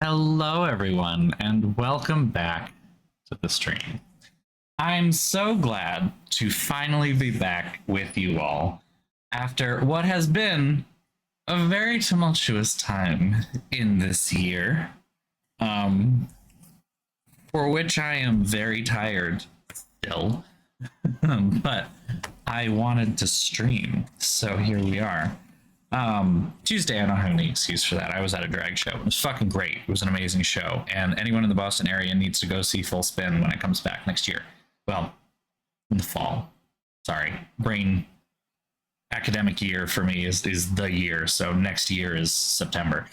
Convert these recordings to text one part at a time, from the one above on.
Hello, everyone, and welcome back to the stream. I'm so glad to finally be back with you all after what has been a very tumultuous time in this year, for which I am very tired still. But I wanted to stream, so here we are. Tuesday, I don't have any excuse for that. I was at a drag show. It was fucking great. It was an amazing show. And anyone in the Boston area needs to go see Full Spin when it comes back next year. Well, in the fall. Sorry. Brain academic year for me is the year. So next year is September,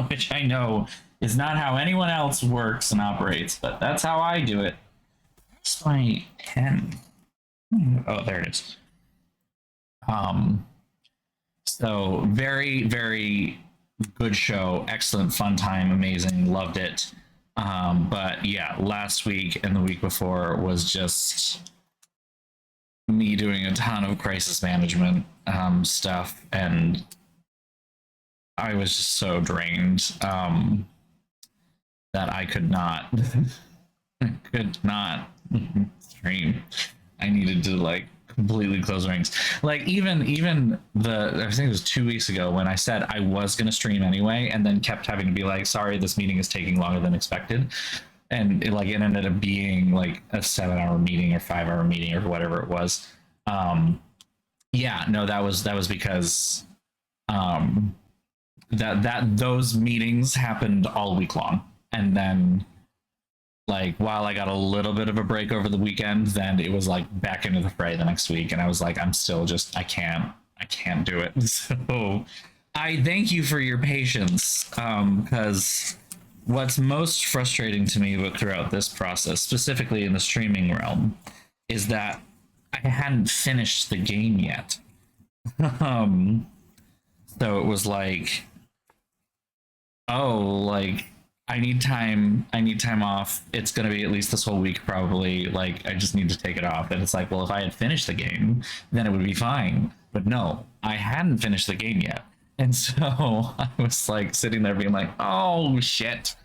which I know is not how anyone else works and operates, but that's how I do it. Where's my pen? Oh, there it is. So very, very good show. Excellent fun time. Amazing. Loved it. But yeah, last week and the week before was just me doing a ton of crisis management stuff, and I was just so drained that I could not stream. I needed to completely close rings. Even I think it was 2 weeks ago when I said I was going to stream anyway, and then kept having to be like, sorry, this meeting is taking longer than expected, and it ended up being like a 7-hour meeting or 5-hour meeting or whatever it was. Yeah, no, that was because those meetings happened all week long, and then while I got a little bit of a break over the weekend, then it was back into the fray the next week, and I was I'm still just I can't do it. So I thank you for your patience, because what's most frustrating to me throughout this process, specifically in the streaming realm, is that I hadn't finished the game yet. So it was I need time off. It's going to be at least this whole week, probably. I just need to take it off. And it's well, if I had finished the game, then it would be fine. But no, I hadn't finished the game yet. And so I was sitting there being oh shit.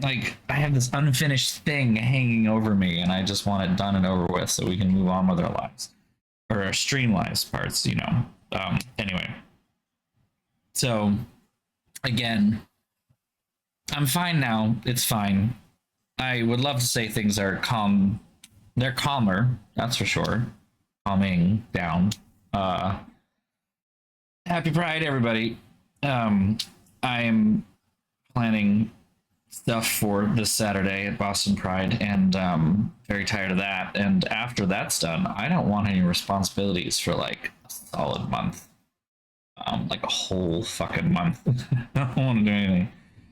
I have this unfinished thing hanging over me, and I just want it done and over with so we can move on with our lives. Or our stream lives parts, Anyway. So, again, I'm fine now. It's fine. I would love to say things are calm. They're calmer, that's for sure. Calming down. Happy Pride, everybody. I'm planning stuff for this Saturday at Boston Pride, and very tired of that. And after that's done, I don't want any responsibilities for a solid month. A whole fucking month. I don't want to do anything.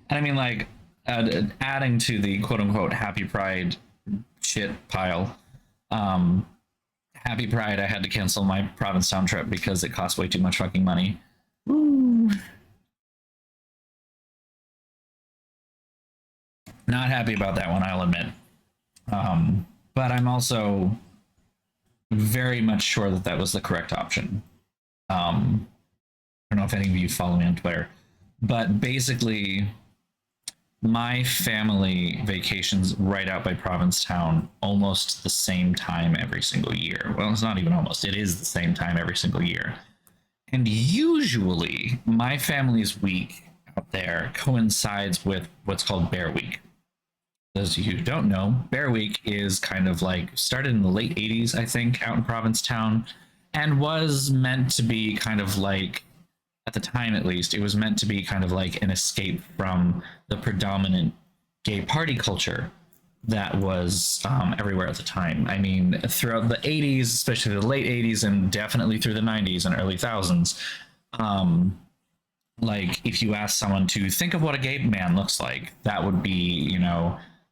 And I mean, adding to the quote-unquote Happy Pride shit pile, Happy Pride, I had to cancel my Provincetown trip because it cost way too much fucking money. Woo. Not happy about that one, I'll admit. But I'm also very much sure that was the correct option. I don't know if any of you follow me on Twitter, but basically, my family vacations right out by Provincetown almost the same time every single year. Well, it's not even almost. It is the same time every single year. And usually, my family's week out there coincides with what's called Bear Week. Those of you who don't know, Bear Week is kind of started in the late 80s, I think, out in Provincetown, and was meant to be kind of at the time at least, it was meant to be kind of an escape from the predominant gay party culture that was everywhere at the time. I mean, throughout the 80s, especially the late 80s, and definitely through the 90s and early thousands, if you ask someone to think of what a gay man looks like, that would be,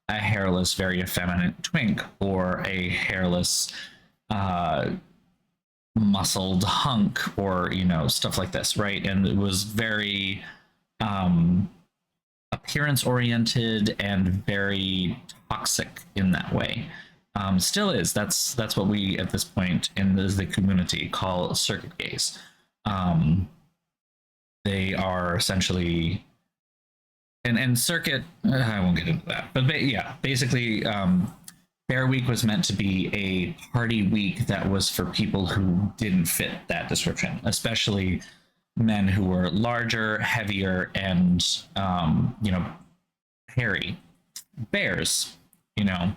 a hairless, very effeminate twink, or a hairless, muscled hunk, or stuff like this, right? And it was very appearance oriented and very toxic in that way. Still is. That's what we at this point in the community call circuit gays. They are essentially and circuit, I won't get into that, but yeah, basically, Bear Week was meant to be a party week that was for people who didn't fit that description, especially men who were larger, heavier, and hairy bears. You know,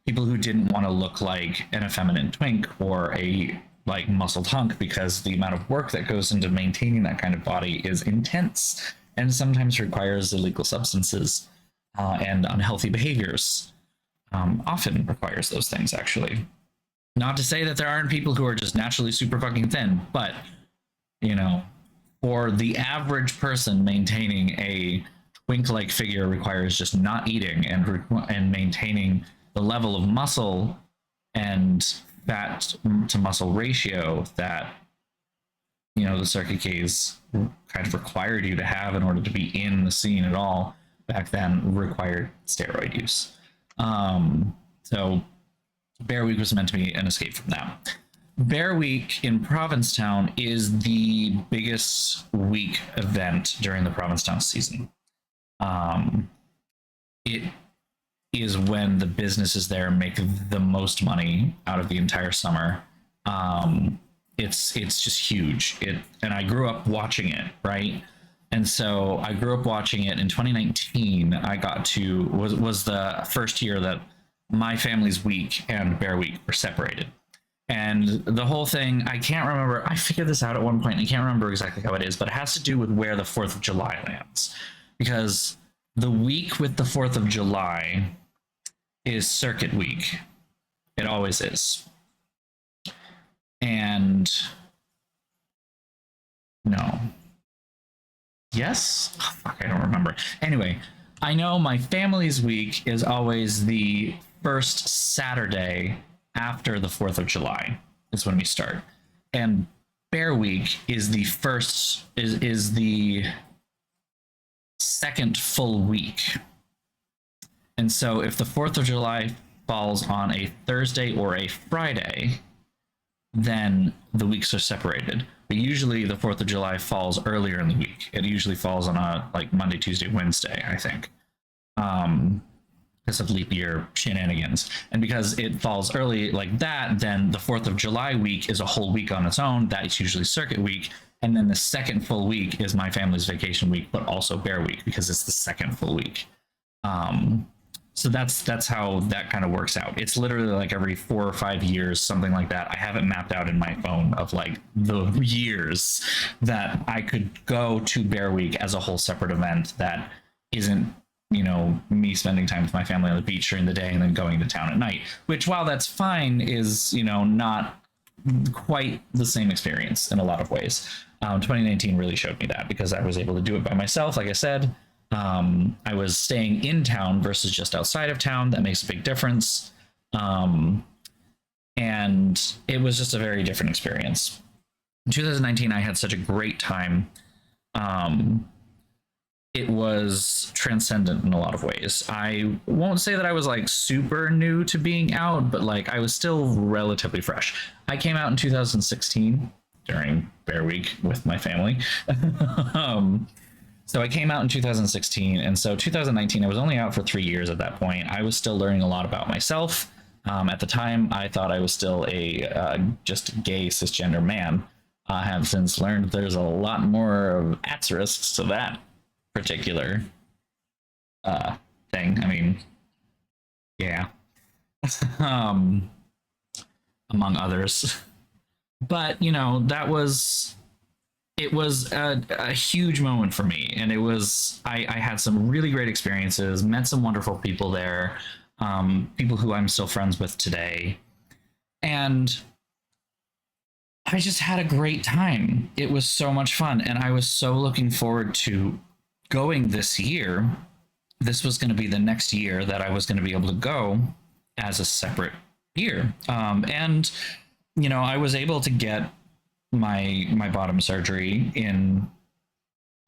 people who didn't want to look like an effeminate twink or a like muscled hunk, because the amount of work that goes into maintaining that kind of body is intense and sometimes requires illegal substances and unhealthy behaviors. Often requires those things, actually. Not to say that there aren't people who are just naturally super fucking thin, but you know, for the average person, maintaining a twink-like figure requires just not eating and maintaining the level of muscle and fat to muscle ratio that the circuit K's kind of required you to have in order to be in the scene at all back then, required steroid use. So Bear Week was meant to be an escape from that. Bear Week in Provincetown is the biggest week event during the Provincetown season. It is when the businesses there make the most money out of the entire summer. It's just huge. And I grew up watching it, right? And so I grew up watching it in 2019. I got to was the first year that my family's week and Bear Week were separated. And the whole thing, I can't remember. I figured this out at one point. I can't remember exactly how it is, but it has to do with where the 4th of July lands. Because the week with the 4th of July is Circuit Week. It always is. And no. Yes? Oh, fuck, I don't remember. Anyway, I know my family's week is always the first Saturday after the 4th of July is when we start. And Bear Week is the first, is the second full week. And so if the 4th of July falls on a Thursday or a Friday, then the weeks are separated. But usually the 4th of July falls earlier in the week. It usually falls on a like Monday, Tuesday, Wednesday, I think. Because of leap year shenanigans. And because it falls early like that, then the 4th of July week is a whole week on its own. That's usually Circuit Week. And then the second full week is my family's vacation week, but also Bear Week, because it's the second full week. So that's how that kind of works out. It's literally like every 4 or 5 years, something like that. I have it mapped out in my phone of like the years that I could go to Bear Week as a whole separate event that isn't, me spending time with my family on the beach during the day and then going to town at night, which, while that's fine, is, not quite the same experience in a lot of ways. 2019 really showed me that, because I was able to do it by myself. Like I said, I was staying in town versus just outside of town. That makes a big difference. And it was just a very different experience. In 2019, I had such a great time. It was transcendent in a lot of ways. I won't say that I was like super new to being out, but like I was still relatively fresh. I came out in 2016 during Bear Week with my family. So I came out in 2016, and so 2019, I was only out for 3 years at that point. I was still learning a lot about myself. At the time, I thought I was still a just gay cisgender man. I have since learned there's a lot more of asterisks to that particular thing. I mean, yeah. Among others. But, that was... It was a huge moment for me, and I had some really great experiences, met some wonderful people there, people who I'm still friends with today, and I just had a great time. It was so much fun, and I was so looking forward to going this year. This was going to be the next year that I was going to be able to go as a separate year, and I was able to get my bottom surgery in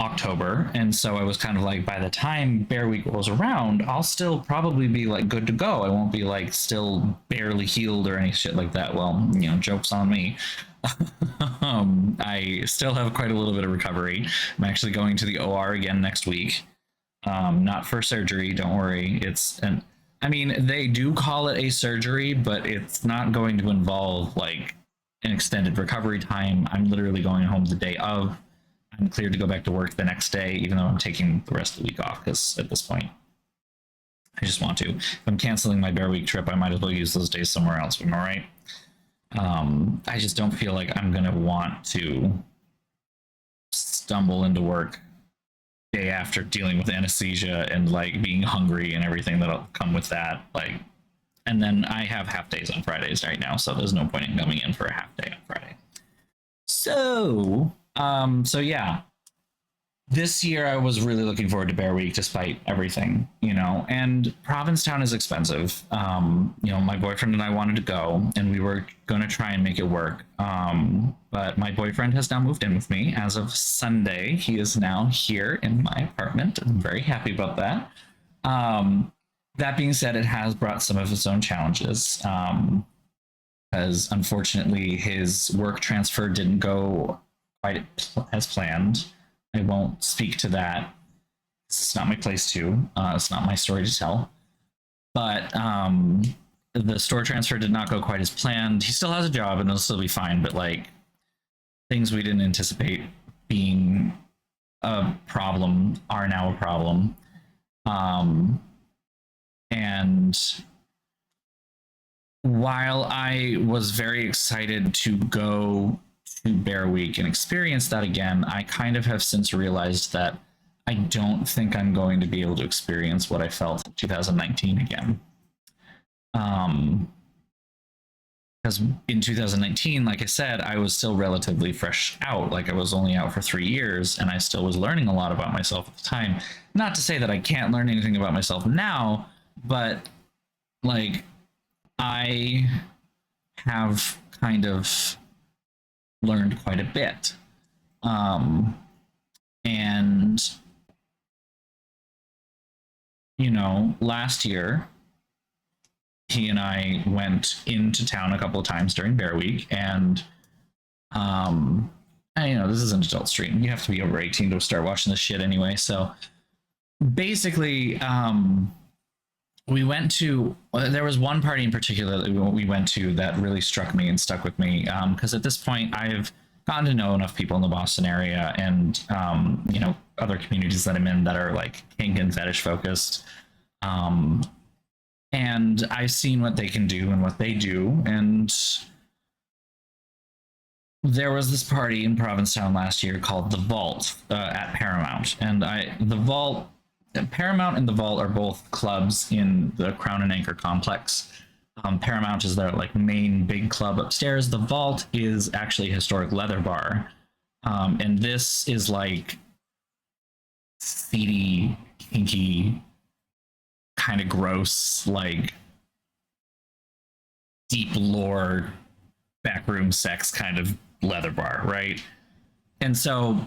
October, and so I was kind of like, by the time Bear Week rolls around, I'll still probably be like good to go. I won't be like still barely healed or any shit like that. Well, joke's on me. I still have quite a little bit of recovery. I'm actually going to the OR again next week. Not for surgery, don't worry. I mean, they do call it a surgery, but it's not going to involve like an extended recovery time. I'm literally going home the day of. I'm cleared to go back to work the next day, even though I'm taking the rest of the week off because at this point, I just want to. If I'm canceling my Bear Week trip, I might as well use those days somewhere else. Am I right? I just don't feel like I'm gonna want to stumble into work day after dealing with anesthesia and like being hungry and everything that'll come with that. Like, and then I have half days on Fridays right now, so there's no point in coming in for a half day on Friday. So yeah, this year I was really looking forward to Bear Week despite everything, you know, and Provincetown is expensive. You know, my boyfriend and I wanted to go and we were going to try and make it work. But my boyfriend has now moved in with me as of Sunday. He is now here in my apartment. I'm very happy about that. That being said, it has brought some of its own challenges. Because unfortunately his work transfer didn't go quite as planned. I won't speak to that. It's not my place to. It's not my story to tell. But the store transfer did not go quite as planned. He still has a job and it'll still be fine, but like things we didn't anticipate being a problem are now a problem. And while I was very excited to go to Bear Week and experience that again, I kind of have since realized that I don't think I'm going to be able to experience what I felt in 2019 again. Because in 2019, like I said, I was still relatively fresh out. Like I was only out for 3 years and I still was learning a lot about myself at the time. Not to say that I can't learn anything about myself now, but like I have kind of learned quite a bit. And, you know, last year, he and I went into town a couple of times during Bear Week, and you know, this is an adult stream. You have to be over 18 to start watching this shit anyway. So basically, we went to, there was one party in particular that we went to that really struck me and stuck with me, because at this point I've gotten to know enough people in the Boston area and you know, other communities that I'm in that are like kink and fetish focused, and I've seen what they can do and what they do. And there was this party in Provincetown last year called the Vault at Paramount, and the Vault, Paramount and the Vault are both clubs in the Crown and Anchor complex. Paramount is their like main big club upstairs. The Vault is actually a historic leather bar, and this is like seedy, kinky, kind of gross, like deep lore, backroom sex kind of leather bar, right? And so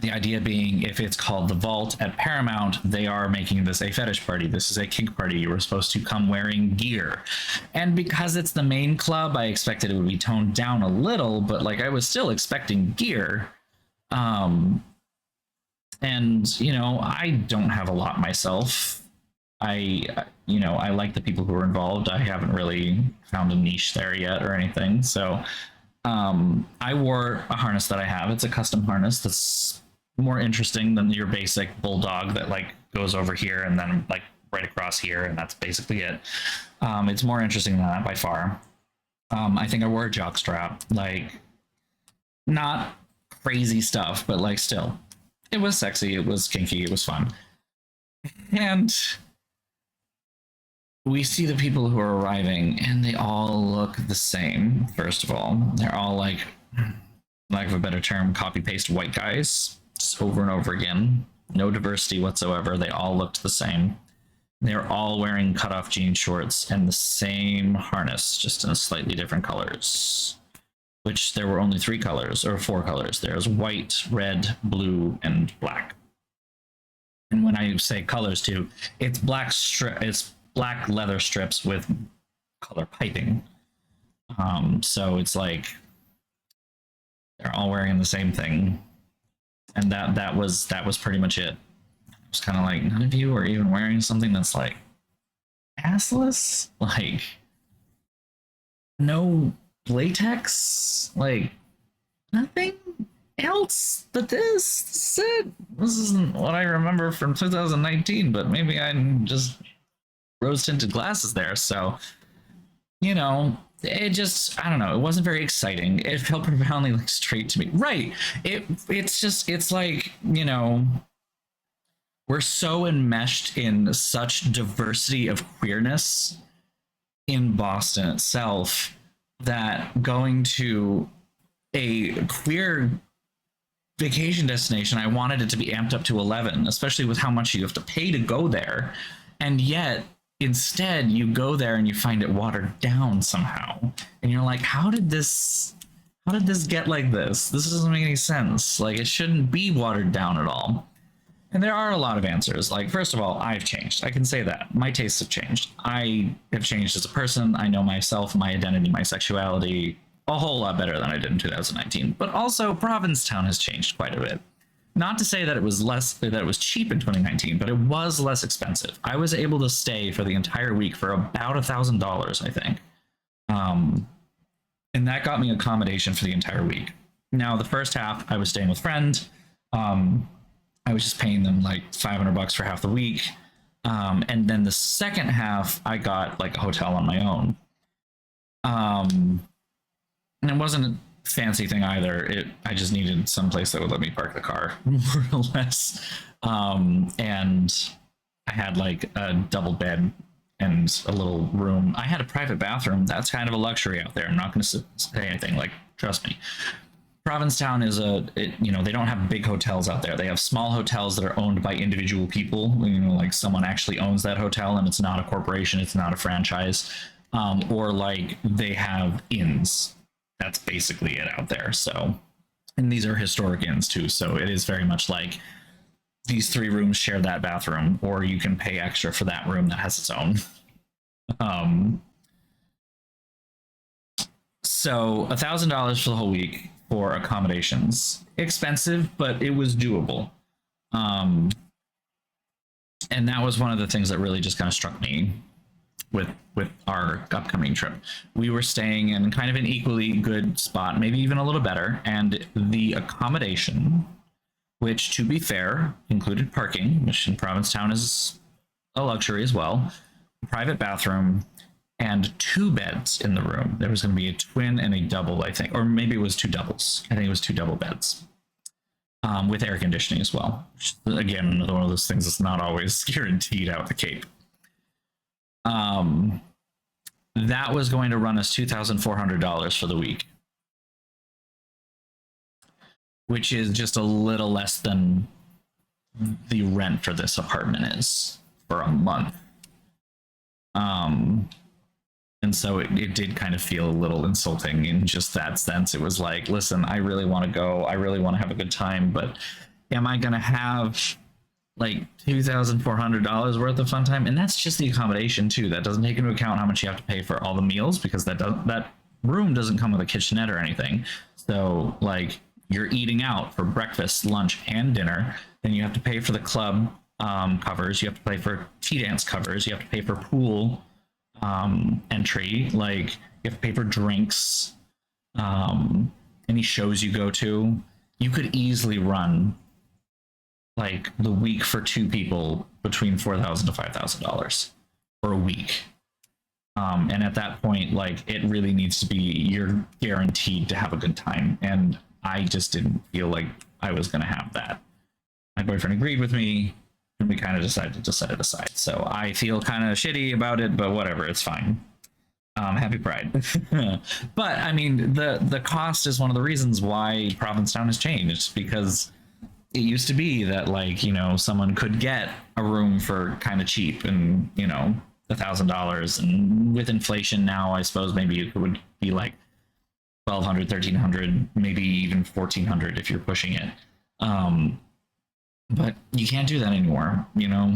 the idea being, if it's called the Vault at Paramount, they are making this a fetish party. This is a kink party. You were supposed to come wearing gear. And because it's the main club, I expected it would be toned down a little, but like I was still expecting gear. And, you know, I don't have a lot myself. You know, I like the people who are involved. I haven't really found a niche there yet or anything. So I wore a harness that I have. It's a custom harness that's more interesting than your basic bulldog that like goes over here and then like right across here, and that's basically it. It's more interesting than that by far. I think I wore a jock strap, like not crazy stuff, but like still, it was sexy, it was kinky, it was fun. And we see the people who are arriving and they all look the same. First of all, they're all like, lack of a better term, copy paste white guys, just over and over again. No diversity whatsoever. They all looked the same. They're all wearing cutoff jean shorts and the same harness, just in slightly different colors, which there were only 3 colors or 4 colors. There's white, red, blue, and black. And when I say colors too, it's it's black leather strips with color piping. So it's like they're all wearing the same thing, and that was pretty much it. It's kind of like none of you are even wearing something that's like assless, like no latex, like nothing else but this. This is it. This isn't what I remember from 2019, but maybe I'm just rose tinted glasses there. So, you know, it just, I don't know, it wasn't very exciting. It felt profoundly like straight to me. Right. It's like, you know, we're so enmeshed in such diversity of queerness in Boston itself that going to a queer vacation destination, I wanted it to be amped up to 11, especially with how much you have to pay to go there. And yet, instead, you go there and you find it watered down somehow. And you're like, how did this get like this? This doesn't make any sense. Like, it shouldn't be watered down at all. And there are a lot of answers. Like, first of all, I've changed. I can say that. My tastes have changed. I have changed as a person. I know myself, my identity, my sexuality a whole lot better than I did in 2019. But also, Provincetown has changed quite a bit. Not to say that it was cheap in 2019, but it was less expensive. I was able to stay for the entire week for about $1,000, I think. And that got me accommodation for the entire week. Now, the first half, I was staying with friends. I was just paying them like $500 for half the week. And then the second half, I got like a hotel on my own. And it wasn't a fancy thing either. I just needed some place that would let me park the car, more or less. And I had like a double bed and a little room. I had a private bathroom. That's kind of a luxury out there. I'm not going to say anything, like, trust me. Provincetown is they don't have big hotels out there. They have small hotels that are owned by individual people. You know, like someone actually owns that hotel and it's not a corporation, it's not a franchise. Or like they have inns. That's basically it out there. So, and these are historic inns too. So it is very much like these 3 rooms share that bathroom, or you can pay extra for that room that has its own. So $1,000 for the whole week for accommodations. Expensive, but it was doable. And that was one of the things that really just kind of struck me with our upcoming trip. We were staying in kind of an equally good spot, maybe even a little better, and the accommodation, which to be fair included parking, which in Provincetown is a luxury as well, private bathroom, and 2 beds in the room. There was going to be a twin and a double, I think, or maybe it was 2 doubles. I think it was 2 double beds, with air conditioning as well. Which, again, another one of those things that's not always guaranteed out the Cape. That was going to run us $2,400 for the week, which is just a little less than the rent for this apartment is for a month. And so it did kind of feel a little insulting in just that sense. It was like, listen, I really want to go. I really want to have a good time, but am I going to have like $2,400 worth of fun time? And that's just the accommodation too. That doesn't take into account how much you have to pay for all the meals, because that room doesn't come with a kitchenette or anything. So like you're eating out for breakfast, lunch, and dinner. Then you have to pay for the club covers. You have to pay for tea dance covers. You have to pay for pool entry. Like you have to pay for drinks. Any shows you go to, you could easily run like the week for 2 people between $4,000 to $5,000 for a week. And at that point, like it really needs to be, you're guaranteed to have a good time. And I just didn't feel like I was going to have that. My boyfriend agreed with me, and we kind of decided to set it aside. So I feel kind of shitty about it, but whatever, it's fine. Happy Pride. But I mean, the cost is one of the reasons why Provincetown has changed, because it used to be that, like, you know, someone could get a room for kind of cheap and, you know, $1,000, and with inflation now, I suppose maybe it would be like $1,200, $1,300, maybe even $1,400 if you're pushing it. But you can't do that anymore. You know,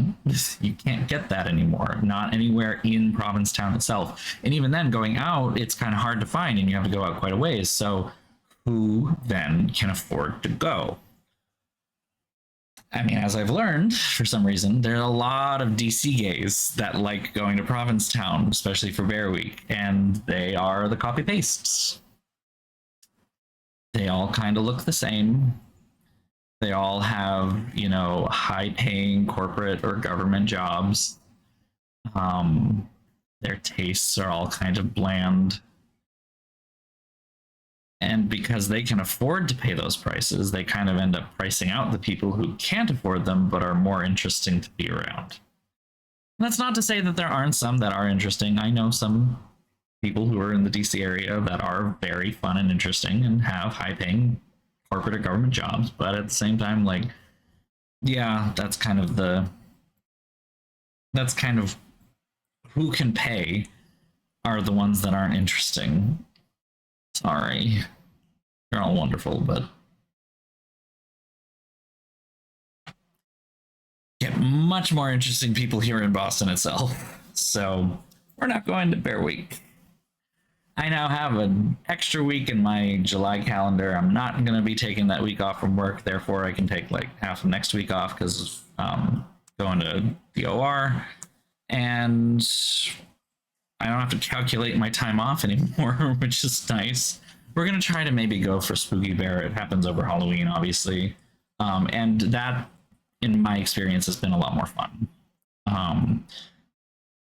you can't get that anymore. Not anywhere in Provincetown itself. And even then, going out, it's kind of hard to find, and you have to go out quite a ways. So who then can afford to go? I mean, as I've learned, for some reason, there are a lot of DC gays that like going to Provincetown, especially for Bear Week, and they are the copy pastes. They all kind of look the same. They all have, you know, high paying corporate or government jobs. Their tastes are all kind of bland. And because they can afford to pay those prices, they kind of end up pricing out the people who can't afford them but are more interesting to be around. And that's not to say that there aren't some that are interesting. I know some people who are in the DC area that are very fun and interesting and have high paying corporate or government jobs, but at the same time, like, yeah, that's kind of who can pay are the ones that aren't interesting. Sorry. You're all wonderful, but get much more interesting people here in Boston itself. So we're not going to Bear Week. I now have an extra week in my July calendar. I'm not going to be taking that week off from work. Therefore, I can take like half of next week off because going to the OR. And I don't have to calculate my time off anymore, which is nice. We're going to try to maybe go for Spooky Bear. It happens over Halloween, obviously. And that, in my experience, has been a lot more fun.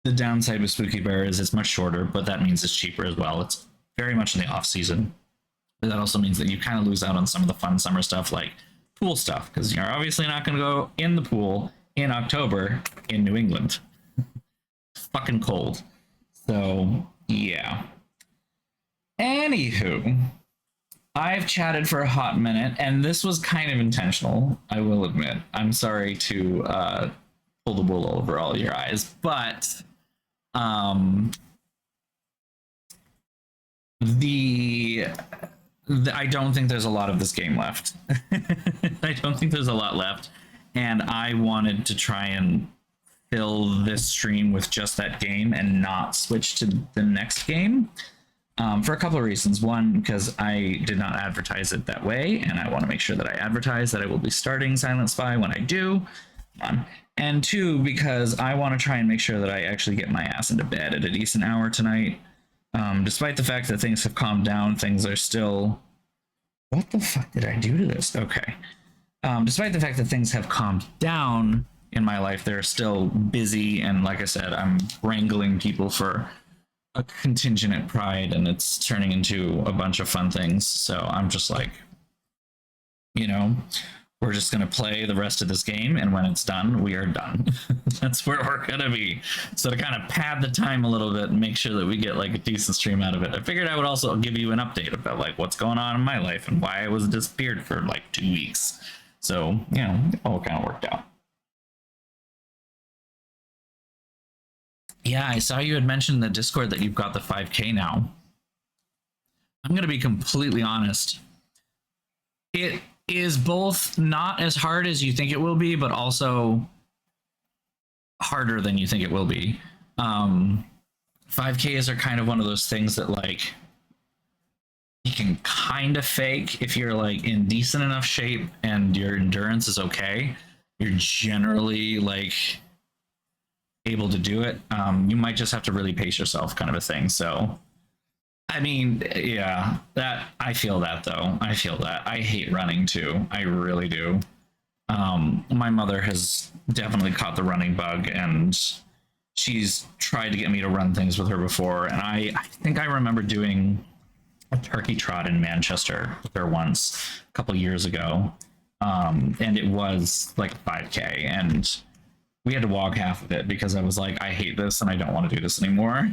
The downside with Spooky Bear is it's much shorter, but that means it's cheaper as well. It's very much in the off season. But that also means that you kind of lose out on some of the fun summer stuff like pool stuff, because you're obviously not going to go in the pool in October in New England. It's fucking cold. So, yeah. Anywho, I've chatted for a hot minute, and this was kind of intentional, I will admit. I'm sorry to pull the wool over all your eyes, but I don't think there's a lot of this game left. I don't think there's a lot left, and I wanted to try and fill this stream with just that game and not switch to the next game for a couple of reasons. One, because I did not advertise it that way, and I want to make sure that I advertise that I will be starting Silent Spy when I do. And two, because I want to try and make sure that I actually get my ass into bed at a decent hour tonight. Despite the fact that things have calmed down, things are still... What the fuck did I do to this? Okay. Despite the fact that things have calmed down in my life, they're still busy, and like I said, I'm wrangling people for a contingent at Pride, and it's turning into a bunch of fun things. So I'm just like, you know, we're just going to play the rest of this game, and when it's done, we are done. That's where we're going to be. So to kind of pad the time a little bit and make sure that we get like a decent stream out of it, I figured I would also give you an update about like what's going on in my life and why I was disappeared for like 2 weeks. So, you know, it all kind of worked out. Yeah, I saw you had mentioned in the Discord that you've got the 5K now. I'm going to be completely honest. It is both not as hard as you think it will be, but also harder than you think it will be. 5Ks are kind of one of those things that like you can kind of fake if you're like in decent enough shape and your endurance is okay. You're generally like able to do it. You might just have to really pace yourself, kind of a thing. So I mean, yeah, that I feel that though. I feel that. I hate running too. I really do. My mother has definitely caught the running bug, and she's tried to get me to run things with her before. And I think I remember doing a turkey trot in Manchester with her once a couple years ago. And it was like a 5K, and we had to walk half of it because I was like, I hate this and I don't want to do this anymore.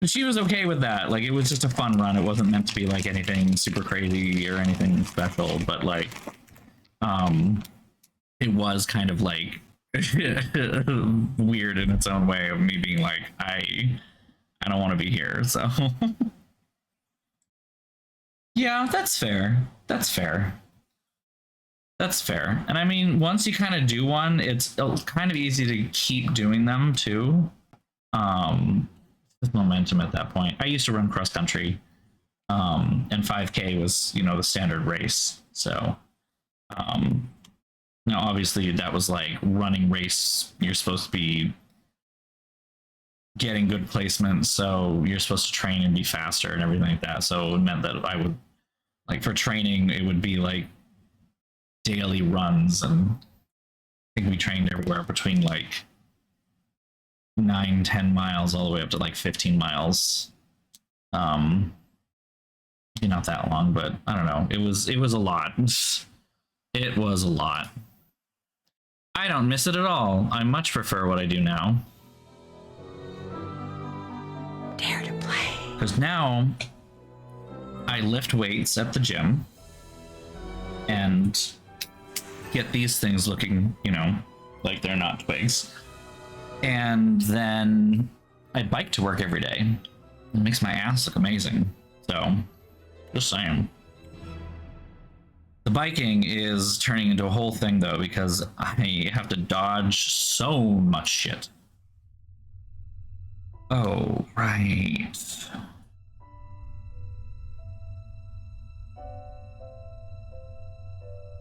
She was okay with that. Like, it was just a fun run. It wasn't meant to be like anything super crazy or anything special, but like, it was kind of like weird in its own way of me being like, I don't want to be here. So yeah, that's fair. That's fair. That's fair. And I mean, once you kind of do one, it's kind of easy to keep doing them too. With momentum at that point. I used to run cross country, and 5K was, you know, the standard race. So Now, obviously, that was like running race. You're supposed to be getting good placement, so you're supposed to train and be faster and everything like that. So it meant that I would, like, for training, it would be like daily runs, and I think we trained everywhere between like 9-10 miles all the way up to like 15 miles. Not that long, but I don't know. It was a lot. It was a lot. I don't miss it at all. I much prefer what I do now. Dare to play. Because now I lift weights at the gym and get these things looking, like they're not twigs. And then I bike to work every day. It makes my ass look amazing. So, just saying. The biking is turning into a whole thing, though, because I have to dodge so much shit. Oh, right.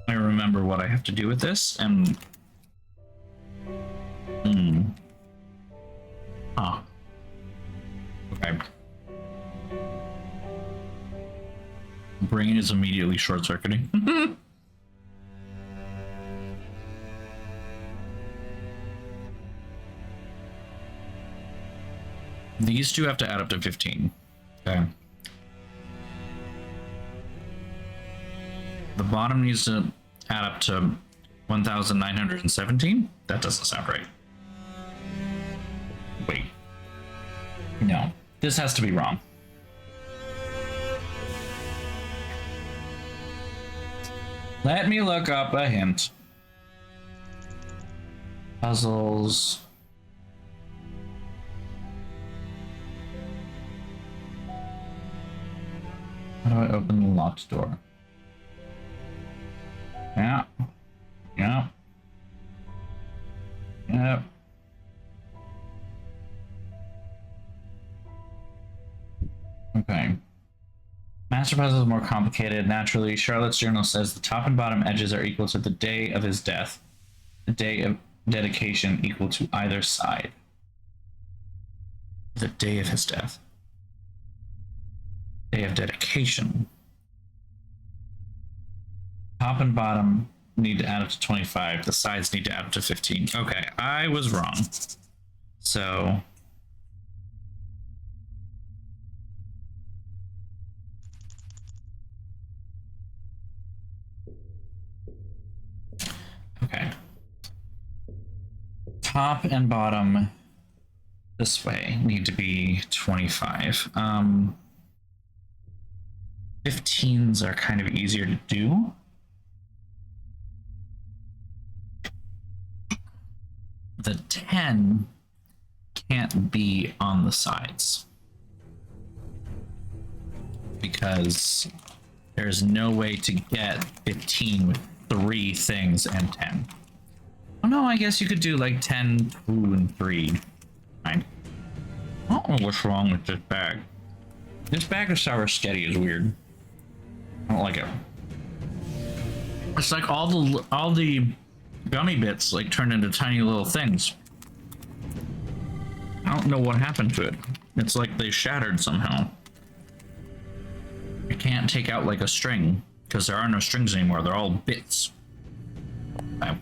I remember what I have to do with this, and... Okay. Brain is immediately short-circuiting. These two have to add up to 15. Okay. The bottom needs to add up to 1,917? That doesn't sound right. Wait. No. This has to be wrong. Let me look up a hint. Puzzles. How do I open the locked door? Yeah. Yeah. Yep. Okay. Master puzzle is more complicated. Naturally, Charlotte's journal says the top and bottom edges are equal to the day of his death. The day of dedication equal to either side. The day of his death. Day of dedication. Top and bottom need to add up to 25. The sides need to add up to 15. Okay, I was wrong. So... Okay. Top and bottom this way need to be 25. 15s are kind of easier to do. The 10 can't be on the sides because there's no way to get 15 with 3 things and 10. Oh no, I guess you could do like 10, 2, and 3. Fine. I don't know what's wrong with this bag. This bag of sour sketty is weird. I don't like it. It's like all the gummy bits like turned into tiny little things. I don't know what happened to it. It's like they shattered somehow. I can't take out like a string because there are no strings anymore. They're all bits. Okay.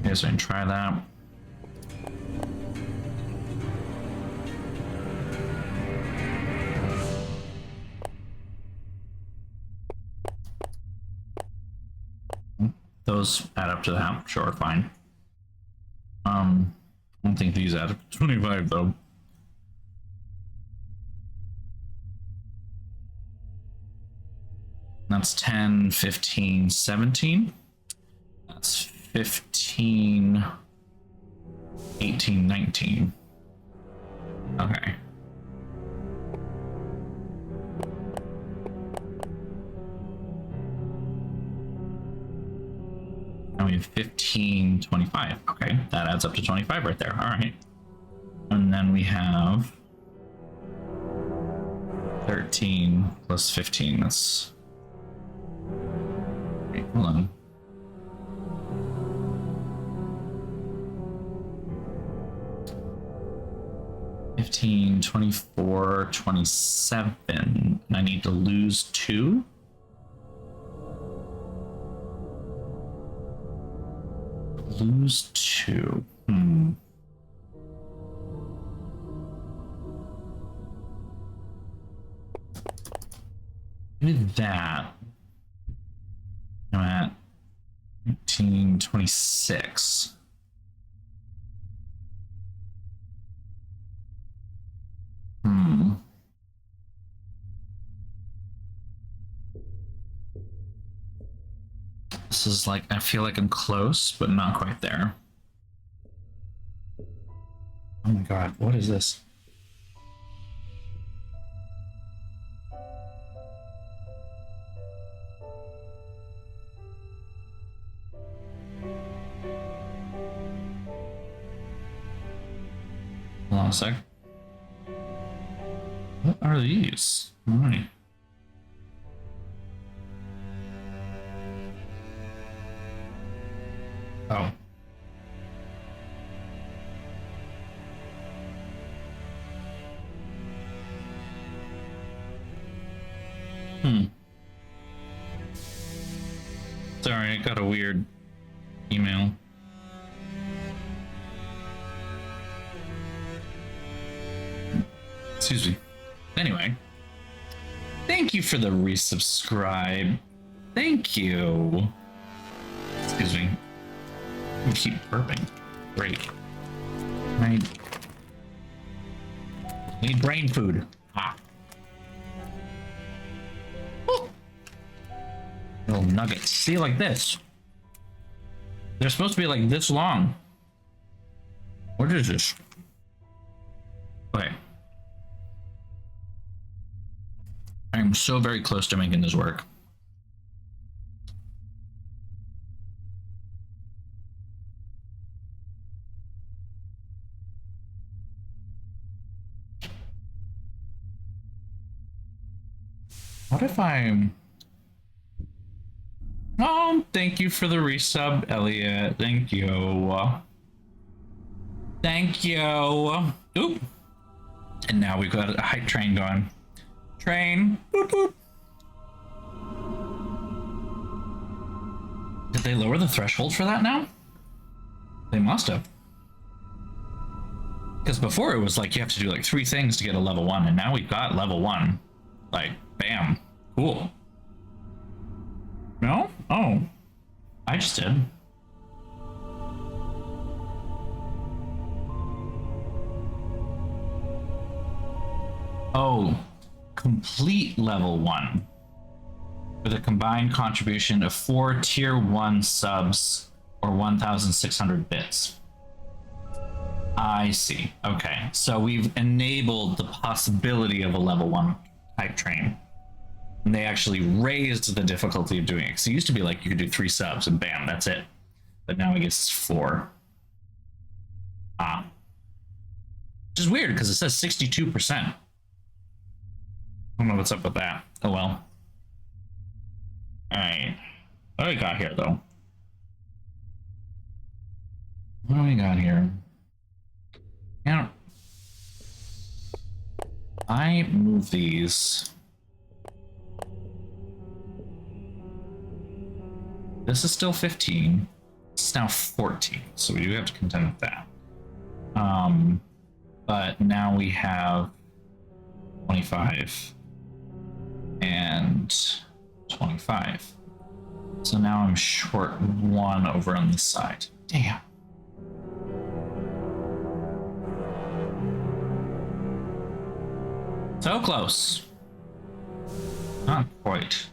Guess I can try that. Those add up to that. Sure, fine. I don't think these add up to 25 though. That's 10, 15, 17. That's 15, 18, 19. Okay. Now we have 15, 25. Okay, that adds up to 25 right there. All right. And then we have 13 plus 15. That's... Wait, hold on. $15, 24, 27. And I need to lose 2? Lose 2. With that, I'm at 18, 26. This is like, I feel like I'm close, but not quite there. Oh my god, what is this? Hold on a sec. What are these? All right. Oh. Sorry, I got a weird email. Excuse me. Anyway, thank you for the resubscribe. Thank you. Excuse me. I keep burping. Great. I need brain food. Ah. Oh. Little nuggets. See, like this. They're supposed to be like this long. What is this? Okay. I'm so very close to making this work. What if I'm... Oh, thank you for the resub, Elliot. Thank you. Thank you. Oop. And now we've got a hype train going. Train. Boop, boop. Did they lower the threshold for that now? They must have. Because before it was like you have to do like 3 things to get a level 1, and now we've got level 1. Like, bam. Cool. No? Oh. I just did. Oh. Complete level 1. With a combined contribution of 4 tier 1 subs or 1,600 bits. I see. Okay. So we've enabled the possibility of a level 1 hype train. And they actually raised the difficulty of doing it. So it used to be like you could do 3 subs and bam, that's it. But now I guess it's 4. Ah. Which is weird because it says 62%. I don't know what's up with that. Oh well. Alright. What do we got here though? What do we got here? Yeah. I move these. This is still 15. It's now 14, so we do have to contend with that. But now we have 25 and 25. So now I'm short 1 over on this side. Damn. So close. Not quite.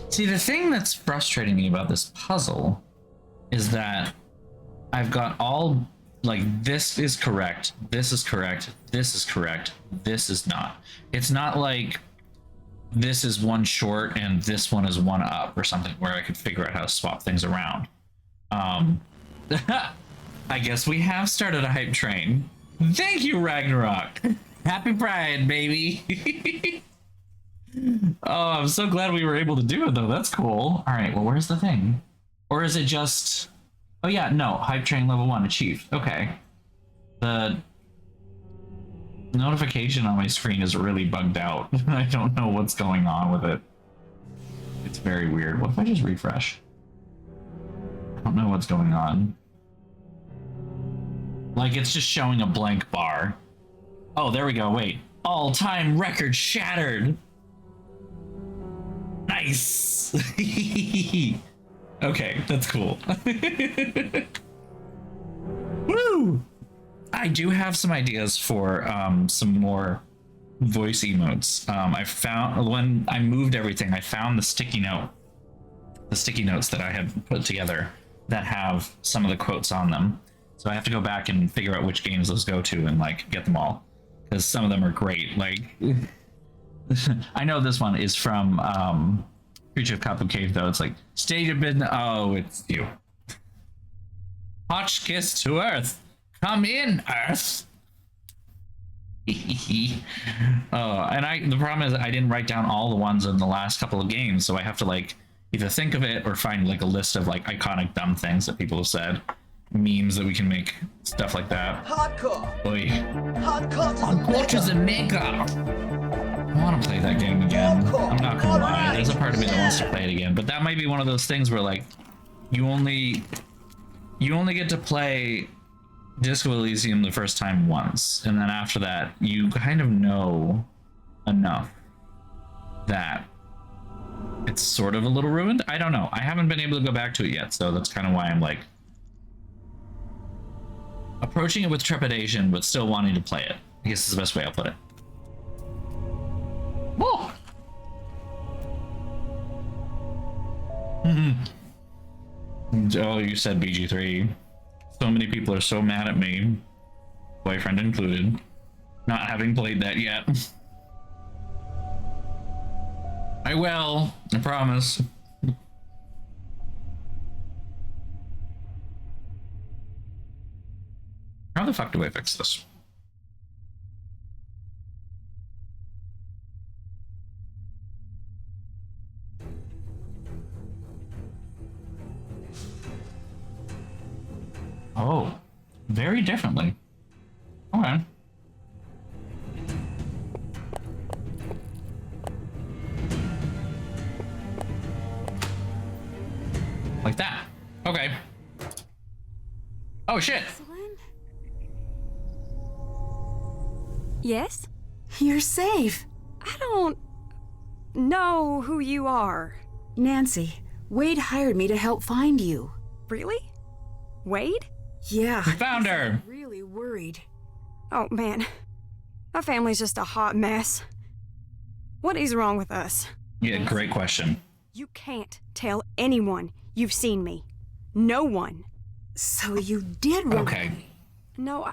See, the thing that's frustrating me about this puzzle is that I've got all, like, this is correct, this is correct, this is correct, this is not. It's not like this is 1 short and this one is 1 up or something where I could figure out how to swap things around. I guess we have started a hype train. Thank you, Ragnarok. Happy Pride, baby. Oh, I'm so glad we were able to do it, though. That's cool. All right, well, where's the thing? Or is it just... Oh, yeah, no. Hype train level 1 achieved. Okay. The notification on my screen is really bugged out. I don't know what's going on with it. It's very weird. What if I just refresh? I don't know what's going on. Like, it's just showing a blank bar. Oh, there we go. Wait. All-time record shattered. Nice. Okay, that's cool. Woo! I do have some ideas for some more voice emotes. I found, when I moved everything, I found the sticky notes that I had put together that have some of the quotes on them. So I have to go back and figure out which games those go to and like get them all, because some of them are great. Like I know this one is from Creature of Copper Cave, though. It's like, stage a bit. Oh, it's you. Hotchkiss to Earth. Come in, Earth. And the problem is I didn't write down all the ones in the last couple of games, so I have to like either think of it or find like a list of like iconic dumb things that people have said, memes that we can make, stuff like that. Hardcore. Oy. Hardcore to the maker. I want to play that game again. I'm not gonna lie. There's a part of me that wants to play it again, but that might be one of those things where like you only get to play Disco Elysium the first time once, and then after that you kind of know enough that it's sort of a little ruined. I don't know. I haven't been able to go back to it yet, so that's kind of why I'm like approaching it with trepidation, but still wanting to play it. I guess is the best way I'll put it. Whoa! Oh, you said BG3. So many people are so mad at me, boyfriend included, not having played that yet. I will, I promise. How the fuck do I fix this? Oh, very differently. Okay. Like that. Okay. Oh shit. Yes? You're safe. I don't know who you are. Nancy, Wade hired me to help find you. Really? Wade? Yeah. We found her. I'm really worried. Oh, man. My family's just a hot mess. What is wrong with us? Yeah, great question. You can't tell anyone you've seen me. No one. So you did run Okay. away. No,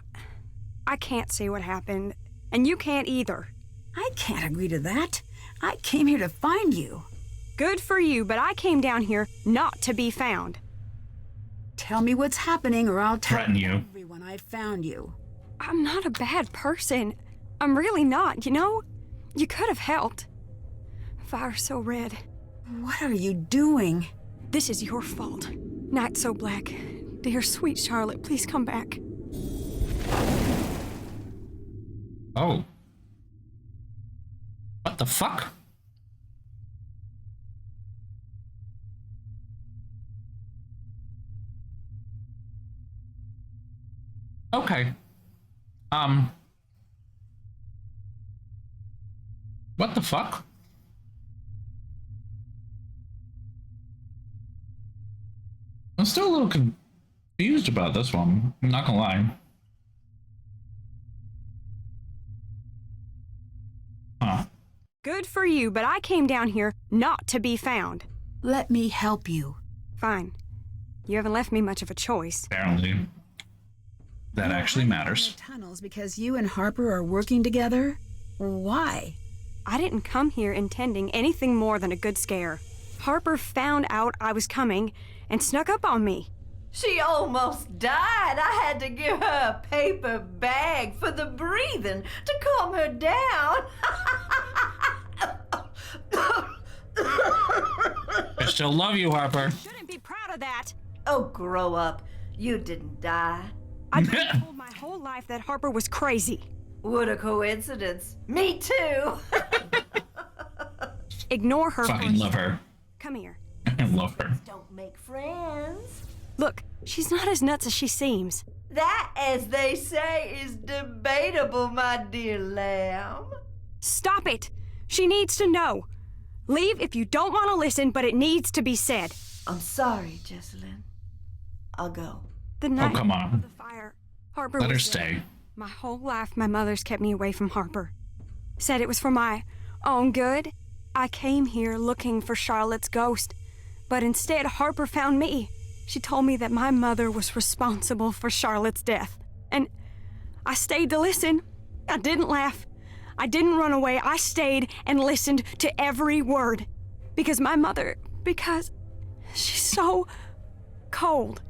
I can't say what happened, and you can't either. I can't agree to that. I came here to find you. Good for you, but I came down here not to be found. Tell me what's happening or I'll tell Threaten you. everyone I found you. I'm not a bad person. I'm really not, you know? You could have helped. Fire's so red. What are you doing? This is your fault. Night so black. Dear sweet Charlotte, please come back. Oh. What the fuck? Okay. What the fuck? I'm still a little confused about this one. I'm not gonna lie. Huh. Good for you, but I came down here not to be found. Let me help you. Fine. You haven't left me much of a choice. Apparently. That actually matters. In the tunnels because you and Harper are working together? Why? I didn't come here intending anything more than a good scare. Harper found out I was coming and snuck up on me. She almost died. I had to give her a paper bag for the breathing to calm her down. I still love you, Harper. Shouldn't be proud of that. Oh, grow up. You didn't die. I've been told my whole life that Harper was crazy. What a coincidence. Me too. Ignore her. Fucking love her. Come here. I love her. Don't make friends. Look, she's not as nuts as she seems. That, as they say, is debatable, my dear lamb. Stop it! She needs to know. Leave if you don't want to listen, but it needs to be said. I'm sorry, Jessalyn. I'll go. The night come on. of the fire, Harper Let her was there. stay. My whole life, my mother's kept me away from Harper. Said it was for my own good. I came here looking for Charlotte's ghost, but instead Harper found me. She told me that my mother was responsible for Charlotte's death, and I stayed to listen. I didn't laugh. I didn't run away. I stayed and listened to every word. Because she's so cold.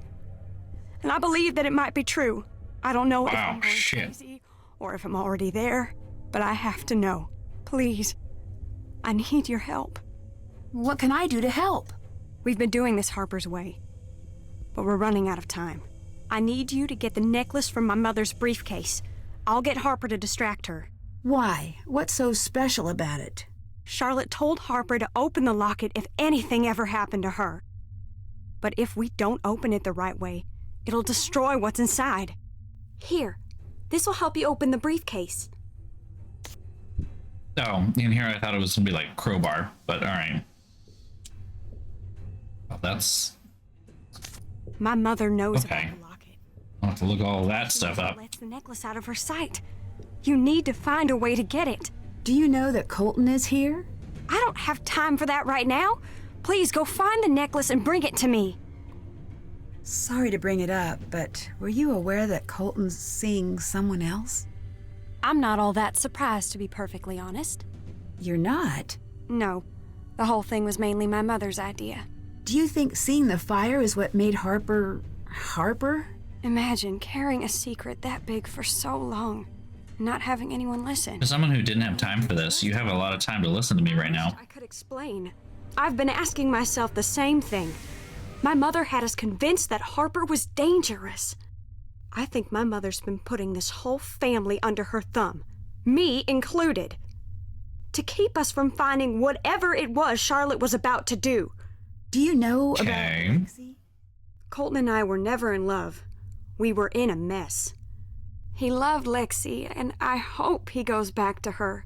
And I believe that it might be true. I don't know if I'm going crazy or if I'm already there, but I have to know. Please, I need your help. What can I do to help? We've been doing this Harper's way, but we're running out of time. I need you to get the necklace from my mother's briefcase. I'll get Harper to distract her. Why? What's so special about it? Charlotte told Harper to open the locket if anything ever happened to her. But if we don't open it the right way, it'll destroy what's inside. Here, this will help you open the briefcase. Oh, in here I thought it was gonna be like crowbar, but all right. Well, that's My mother knows okay. about the locket. I'll have to look all that stuff up. Lets the necklace out of her sight. You need to find a way to get it. Do you know that Colton is here? I don't have time for that right now. Please go find the necklace and bring it to me. Sorry to bring it up, but were you aware that Colton's seeing someone else? I'm not all that surprised, to be perfectly honest. You're not? No, the whole thing was mainly my mother's idea. Do you think seeing the fire is what made Harper... Imagine carrying a secret that big for so long, and not having anyone listen. For someone who didn't have time for this, you have a lot of time to listen to me right now. I could explain. I've been asking myself the same thing. My mother had us convinced that Harper was dangerous. I think my mother's been putting this whole family under her thumb, me included, to keep us from finding whatever it was Charlotte was about to do. Do you know about Okay. Lexi? Colton and I were never in love. We were in a mess. He loved Lexi, and I hope he goes back to her.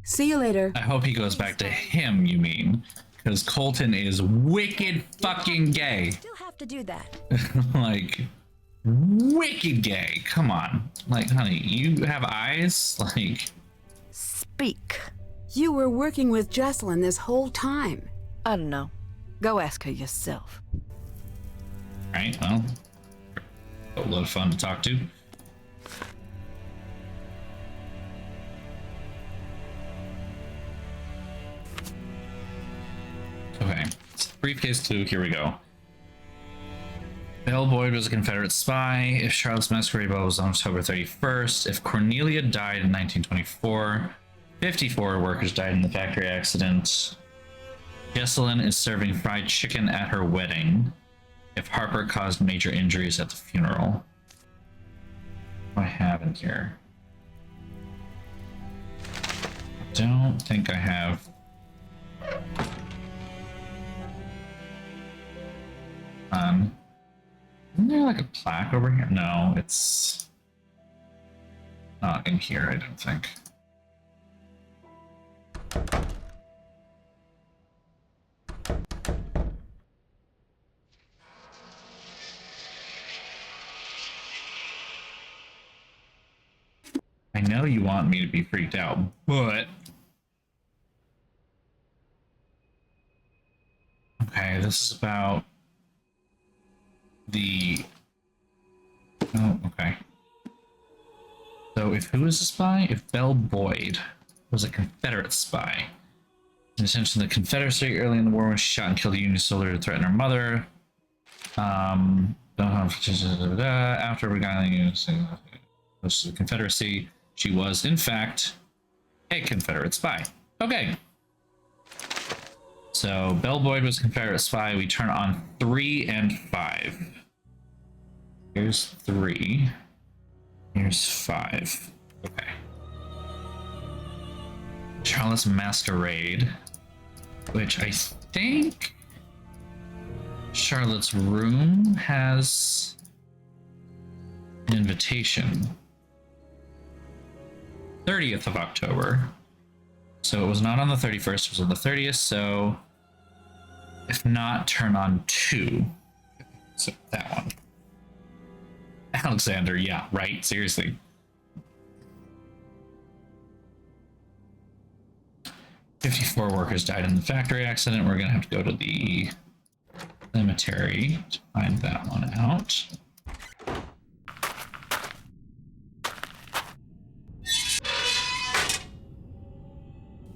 See you later. I hope he goes back to him, you mean? Because Colton is wicked fucking gay. Still have to do that. Like, wicked gay. Come on. Like, honey, you have eyes? Like, Speak. You were working with Jessalyn this whole time. I don't know. Go ask her yourself. right, well, a lot of fun to talk to. Okay, briefcase clue, here we go. Belle Boyd was a Confederate spy. If Charlotte's masquerade ball was on October 31st, if Cornelia died in 1924, 54 workers died in the factory accident. Jessalyn is serving fried chicken at her wedding. If Harper caused major injuries at the funeral. What do I have in here? I don't think I have. Isn't there like a plaque over here? No, it's not in here, I don't think. I know you want me to be freaked out, but... Okay, this is about the... Oh, okay. So if who is a spy? If Belle Boyd was a Confederate spy. In attention to the Confederacy early in the war, when she shot and killed a Union soldier to threaten her mother. After beguiling the Confederacy, she was in fact a Confederate spy. Okay. So Belle Boyd was a Confederate spy. We turn on 3 and 5. Here's 3. Here's 5. Okay. Charlotte's Masquerade, which I think Charlotte's room has an invitation. 30th of October. So it was not on the 31st, it was on the 30th, so if not, turn on 2. So that one. Alexander, yeah, right, seriously. 54 workers died in the factory accident. We're gonna have to go to the cemetery to find that one out.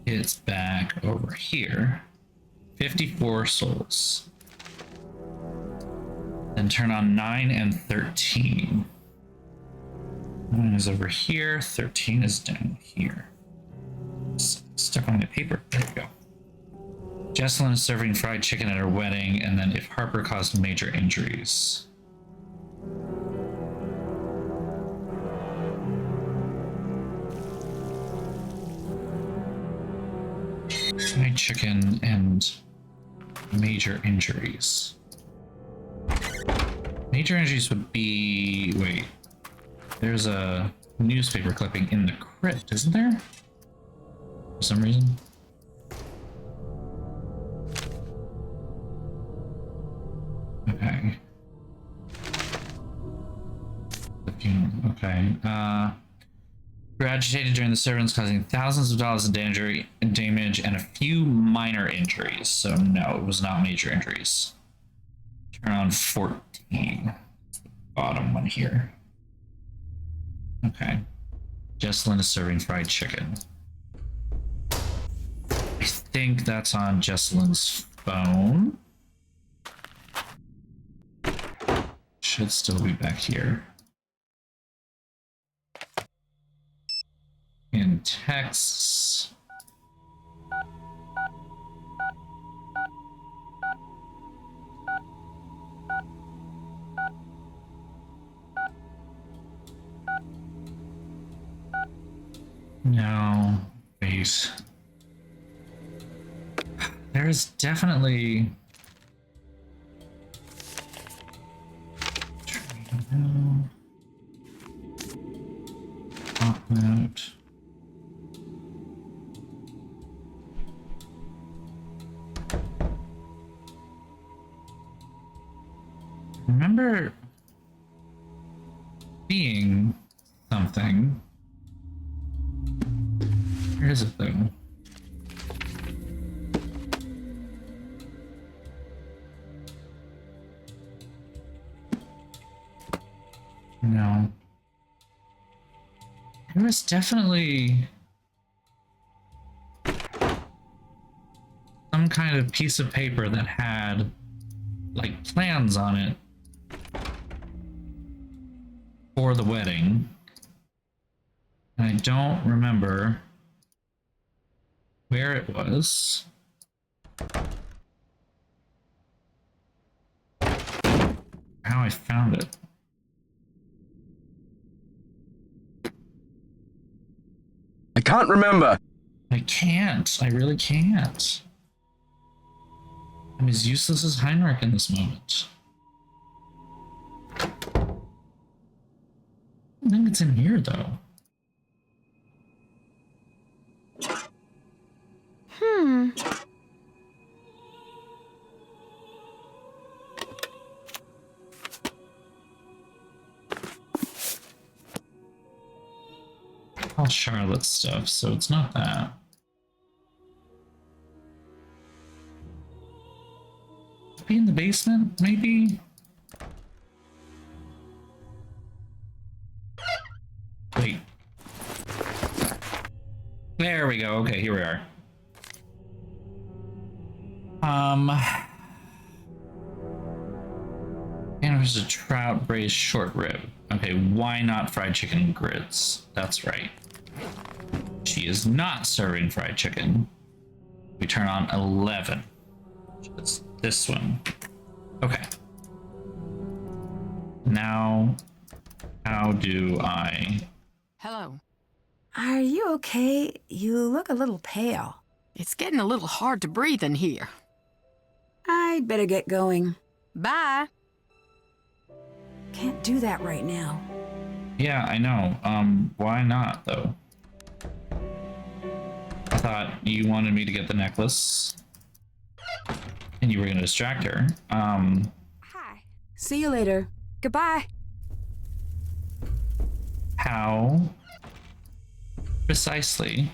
It's back over here. 54 souls. Then turn on 9 and 13. 9 is over here, 13 is down here. Stuck on my paper. There we go. Jessalyn is serving fried chicken at her wedding, and then if Harper caused major injuries. Fried chicken and major injuries. Major injuries would be... Wait. There's a newspaper clipping in the crypt, isn't there? For some reason. Okay. The funeral. Okay. Were agitated during the sermons, causing thousands of dollars in damage and a few minor injuries. So no, it was not major injuries. Turn on 14. Bottom one here. Okay. Jessalyn is serving fried chicken. I think that's on Jessalyn's phone. Should still be back here. In texts. No, base. There's definitely... Pop note. Remember seeing something. Where is it though? No. There was definitely some kind of piece of paper that had like plans on it for the wedding. And I don't remember where it was. How I found it. I can't remember. I can't. I really can't. I'm as useless as Heinrich in this moment. I think it's in here, though. All Charlotte's stuff, so it's not that. Be in the basement, maybe? Wait. There we go. Okay, here we are. Lobster, trout, braised short rib. Okay, why not fried chicken grits? That's right. She is not serving fried chicken. We turn on 11. It's this one. Okay. Now, how do I... Hello. Are you okay? You look a little pale. It's getting a little hard to breathe in here. I'd better get going. Bye. Can't do that right now. Yeah, I know. Why not, though? I thought you wanted me to get the necklace. And you were going to distract her. Hi. See you later. Goodbye. How precisely?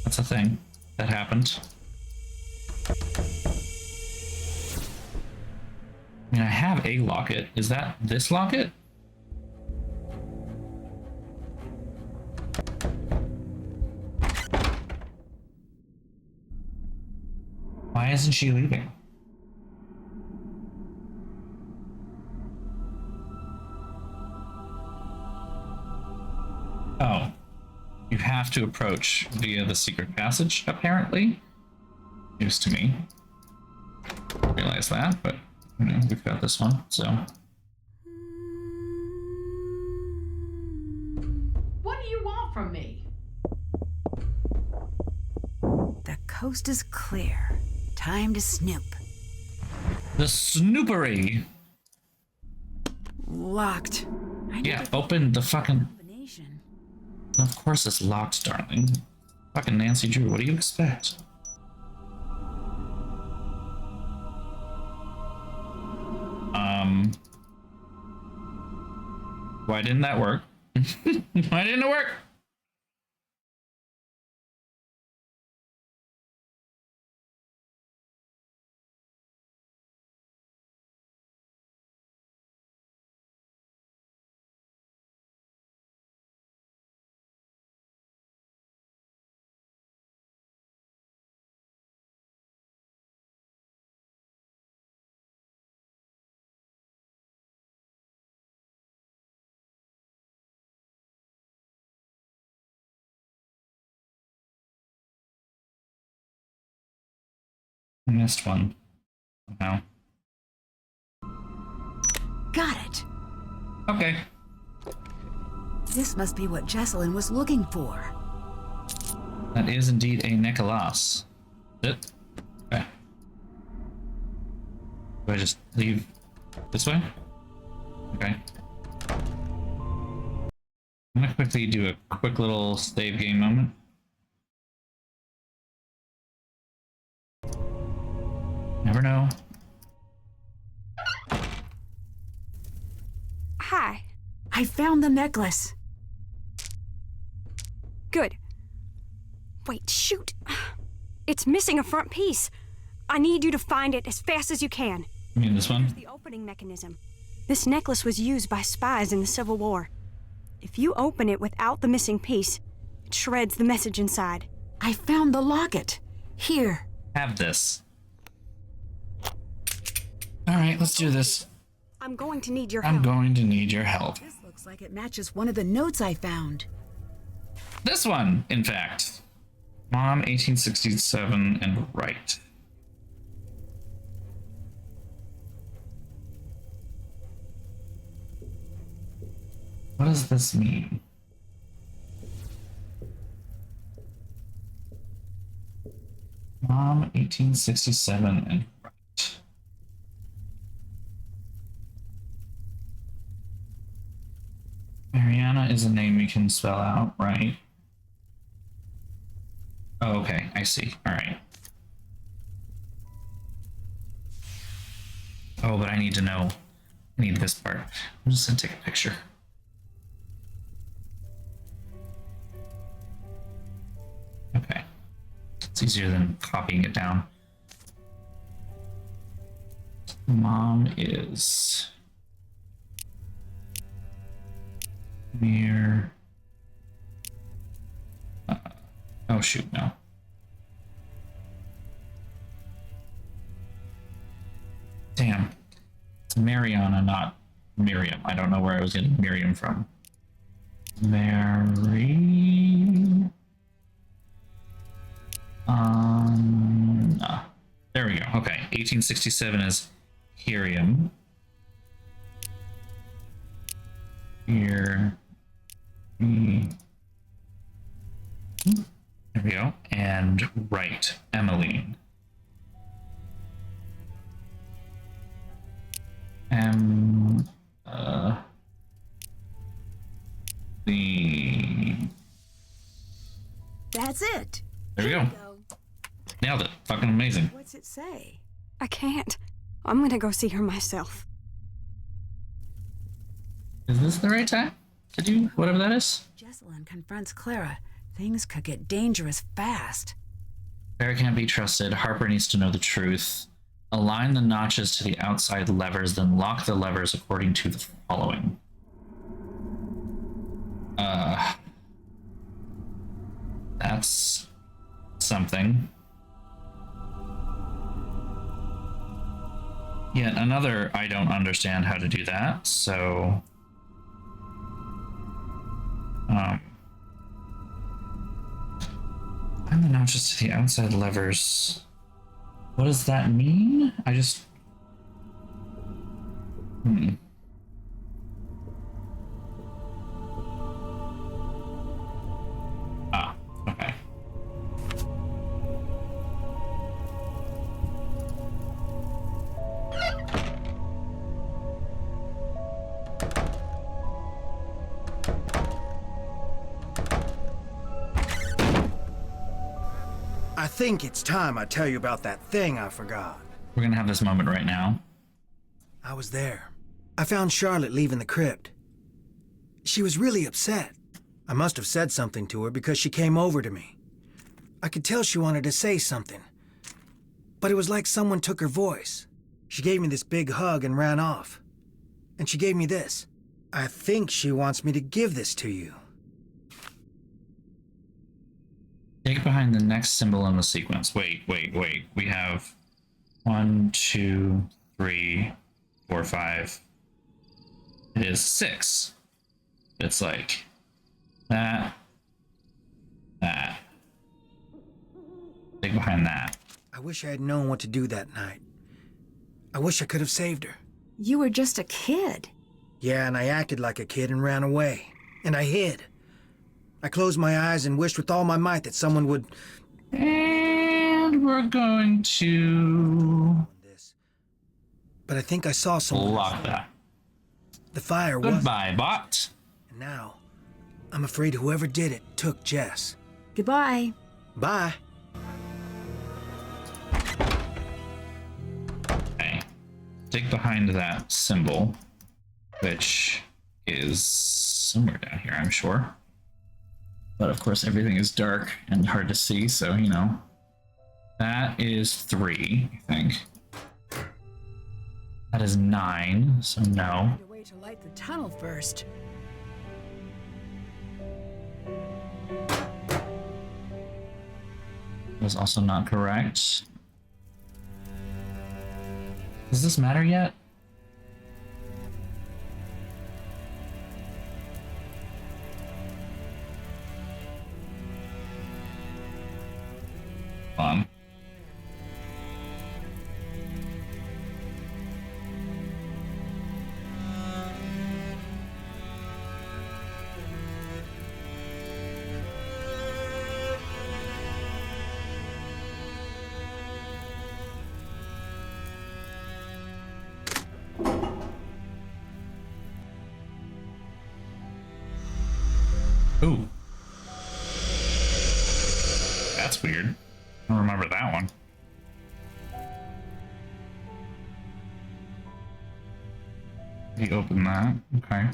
That's a thing that happened. I mean, I have a locket. Is that this locket? Why isn't she leaving? Oh, you have to approach via the secret passage, apparently. News to me. Didn't realize that, but you know, we've got this one, so. What do you want from me? The coast is clear. Time to snoop. The snoopery! Locked. Yeah, open the fucking... Combination. Of course it's locked, darling. Fucking Nancy Drew, what do you expect? Why didn't that work? Why didn't it work? I missed one somehow. Got it. Okay. This must be what Jesselyn was looking for. That is indeed a Nicholas. Is it? Okay. Do I just leave this way? Okay. I'm gonna quickly do a quick little save game moment. Never know. Hi. I found the necklace. Good. Wait, shoot. It's missing a front piece. I need you to find it as fast as you can. You mean this one? Here's the opening mechanism. This necklace was used by spies in the Civil War. If you open it without the missing piece, it shreds the message inside. I found the locket. Here. Have this. Alright, let's do this. I'm going to need your I'm help. going to need your help. This looks like it matches one of the notes I found. This one, in fact. Mom, 1867, and right. What does this mean? Mom, 1867, and right. Mariana is a name we can spell out, right? Oh, okay, I see. All right. Oh, but I need to know. I need this part. I'm just gonna take a picture. Okay. It's easier than copying it down. Mom is near. Oh shoot, no. Damn. It's Mariana, not Miriam. I don't know where I was getting Miriam from. Mary. There we go. Okay, 1867 is Hiriam. Here. There we go. And right, Emmeline. That's it. There we go. Nailed it. Fucking amazing. What's it say? I can't. I'm gonna go see her myself. Is this the right time to do whatever that is? Jesselyn confronts Clara. Things could get dangerous fast. Clara can't be trusted. Harper needs to know the truth. Align the notches to the outside levers, then lock the levers according to the following. That's something. Yet another, I don't understand how to do that, so... Align the notches to the outside levers. What does that mean? I just... Ah, okay. I think it's time I tell you about that thing I forgot. We're gonna have this moment right now. I was there. I found Charlotte leaving the crypt. She was really upset. I must have said something to her because she came over to me. I could tell she wanted to say something, but it was like someone took her voice. She gave me this big hug and ran off. And she gave me this. I think she wants me to give this to you. Take behind the next symbol in the sequence. Wait. We have 1, 2, 3, 4, 5. It is 6. It's like that. Take behind that. I wish I had known what to do that night. I wish I could have saved her. You were just a kid. Yeah, and I acted like a kid and ran away. And I hid. I closed my eyes and wished with all my might that someone would... And we're going to this. But I think I saw someone. lock that. The fire was... Goodbye, bot. And now, I'm afraid whoever did it took Jess. Goodbye. Bye. Okay. Dig behind that symbol, which is somewhere down here, I'm sure. But of course, everything is dark and hard to see, so, you know. That is 3, I think. That is 9, so no. Find a way to light the tunnel first. That was also not correct. Does this matter yet? On. Ooh. That's weird. I don't remember that one. We open that. Okay.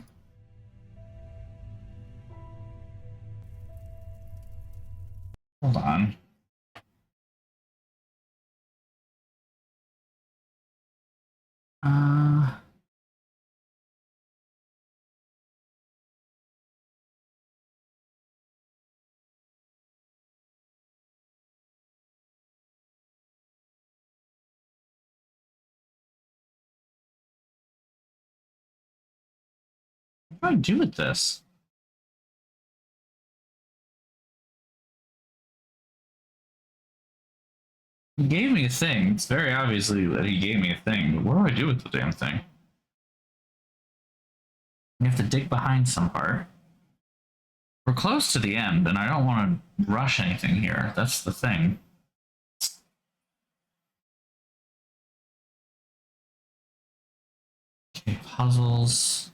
Hold on. What do I do with this? He gave me a thing. It's very obviously that he gave me a thing. But what do I do with the damn thing? You have to dig behind some part. We're close to the end, and I don't want to rush anything here. That's the thing. Okay, puzzles.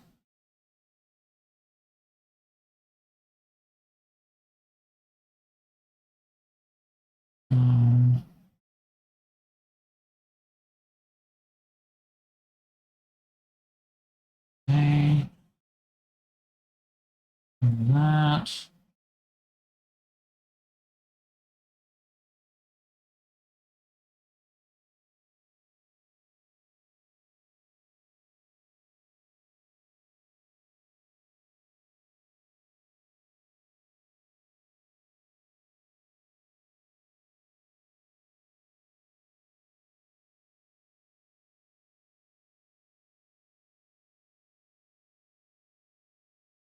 Okay. That.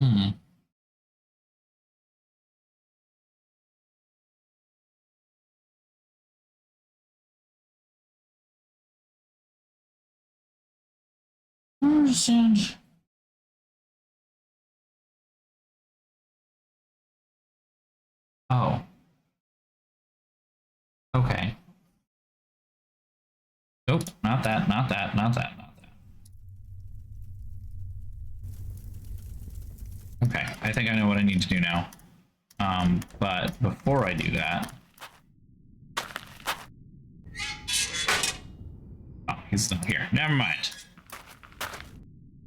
Hmm. I don't understand. Oh. Okay. Nope, not that, not that, not that, not that. Okay, I think I know what I need to do now. But before I do that... Oh, he's not here. Never mind.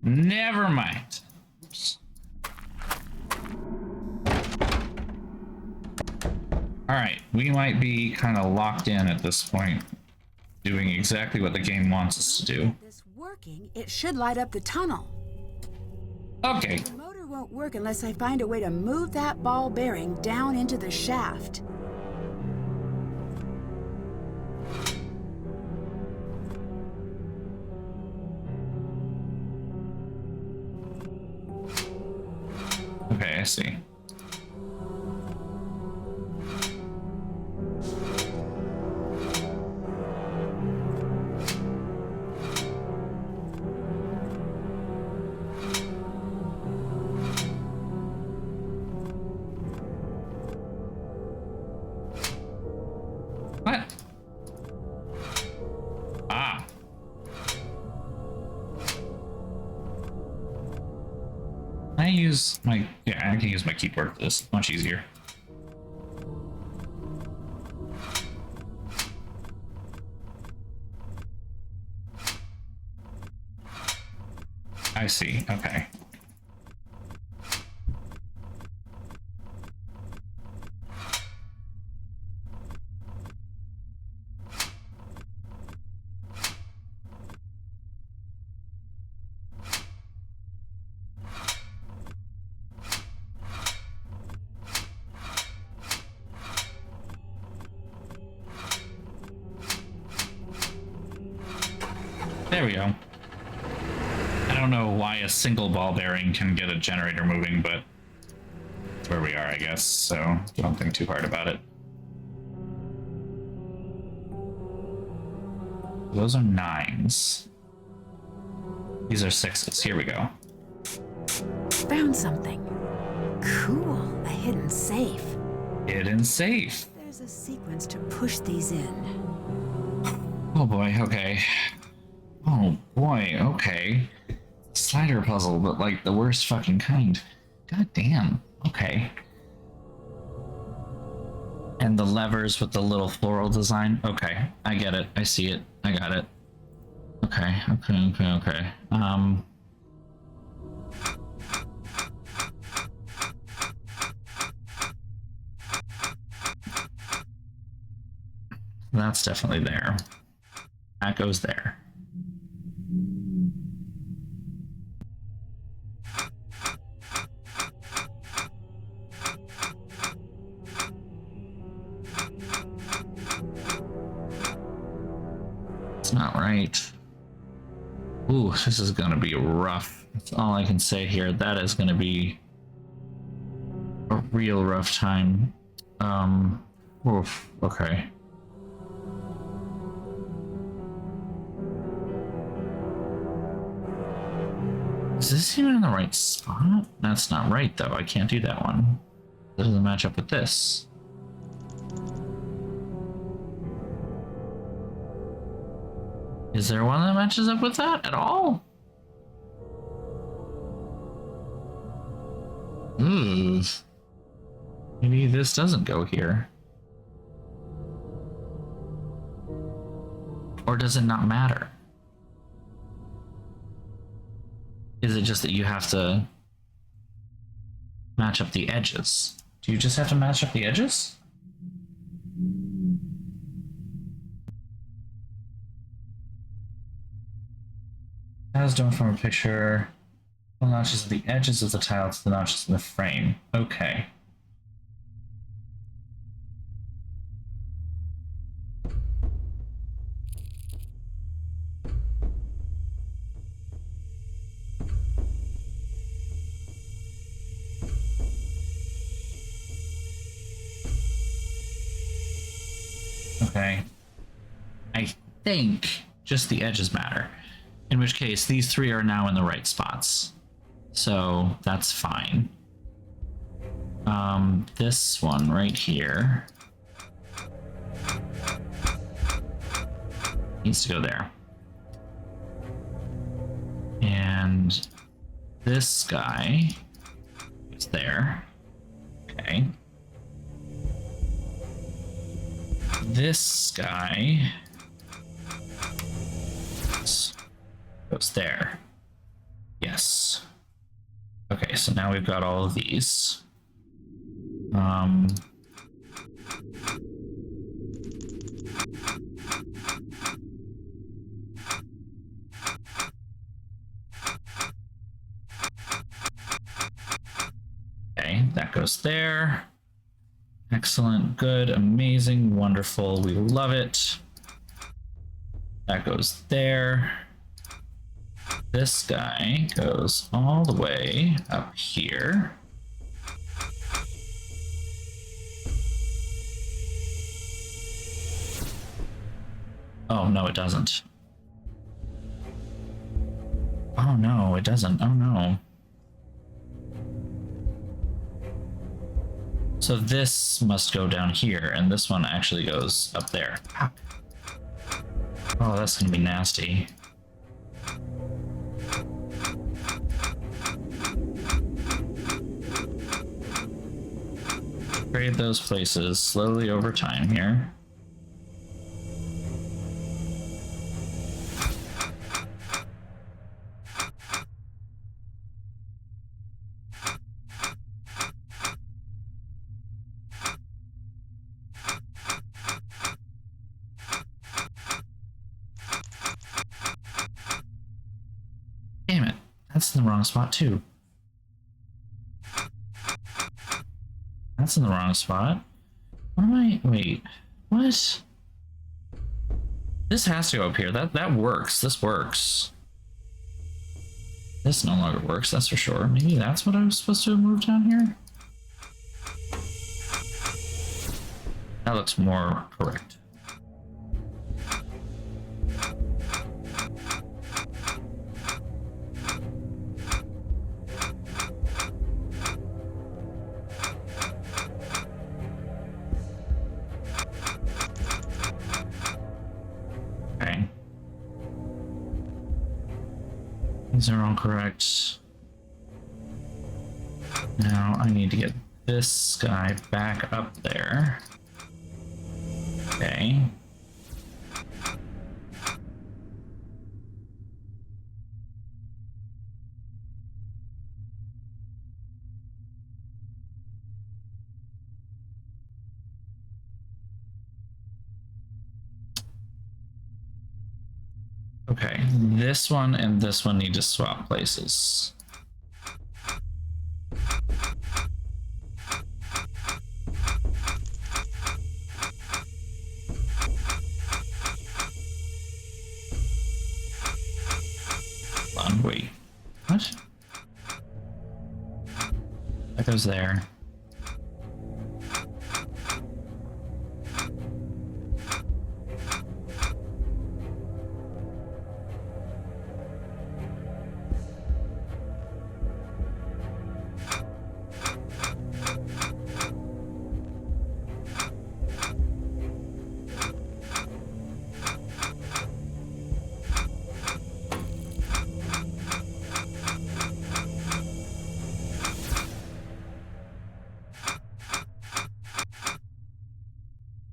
Never mind. Oops. Alright, we might be kind of locked in at this point, doing exactly what the game wants us to do. This working, it should light up the tunnel. Okay. The motor won't work unless I find a way to move that ball bearing down into the shaft. Okay, I see. What? Ah. I use my, yeah, I can use my keyboard for this. Much easier. I see, okay. There we go. I don't know why a single ball bearing can get a generator moving, but that's where we are, I guess, so don't think too hard about it. Those are 9s. These are 6s. Here we go. Found something. Cool, a hidden safe. Hidden safe. There's a sequence to push these in. Oh boy, okay. Oh boy, okay. Slider puzzle, but like the worst fucking kind. God damn. Okay. And the levers with the little floral design. Okay, I get it. I see it. I got it. Okay, okay. That's definitely there. That goes there. It's not right. Ooh, this is gonna be rough. That's all I can say here. That is gonna be a real rough time. Oof, okay. Is this even in the right spot? That's not right, though. I can't do that one. That doesn't match up with this. Is there one that matches up with that at all? Maybe this doesn't go here. Or does it not matter? Is it just that you have to match up the edges? Do you just have to match up the edges? Tiles don't form a picture. The notches of the edges of the tile to the notches in the frame. Okay. Okay. I think just the edges matter. In which case, these three are now in the right spots. So that's fine. This one right here needs to go there. And this guy is there. Okay. This guy goes there. Yes. Okay, so now we've got all of these. Okay, that goes there. Excellent, good, amazing, wonderful. We love it. That goes there. This guy goes all the way up here. Oh, no, it doesn't. Oh, no, it doesn't. Oh, no. So this must go down here, and this one actually goes up there. Oh, that's gonna be nasty. Trade those places slowly over time here. Damn it, that's in the wrong spot too. That's in the wrong spot. What am I? Wait, what? This has to go up here. That works. This works. This no longer works, that's for sure. Maybe that's what I was supposed to have moved down here? That looks more correct. Okay. These are all correct. Now I need to get this guy back up there. Okay. Okay, this one and this one need to swap places. That goes there.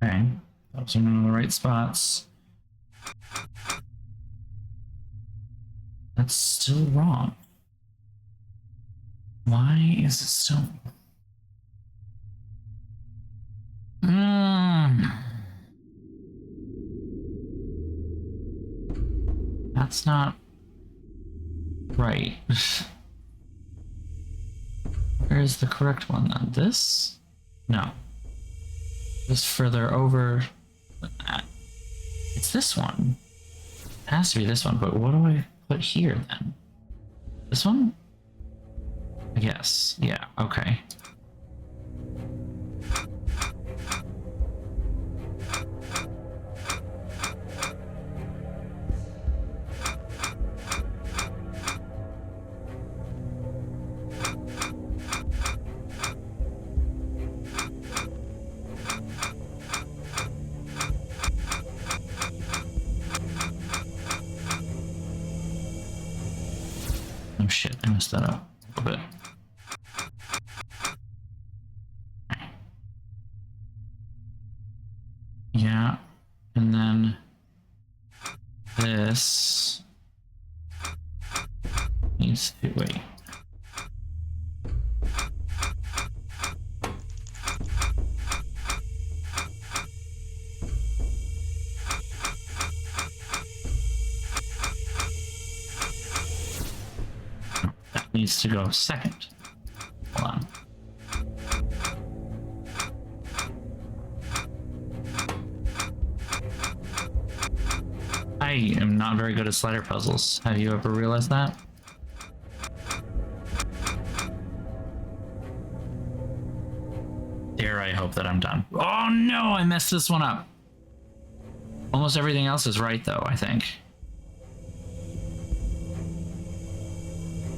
Okay, those are in the right spots. That's still wrong. Why is it still? That's not right. Where's the correct one then? This? No. This further over than that. It's this one. It has to be this one, but what do I put here then? This one? I guess. Yeah, okay. Oh shit, I messed that up a little bit. Yeah, and then this needs to wait. That needs to go second. Hold on. I am not very good at slider puzzles. Have you ever realized that? Dare I hope that I'm done. Oh no, I messed this one up. Almost everything else is right though, I think.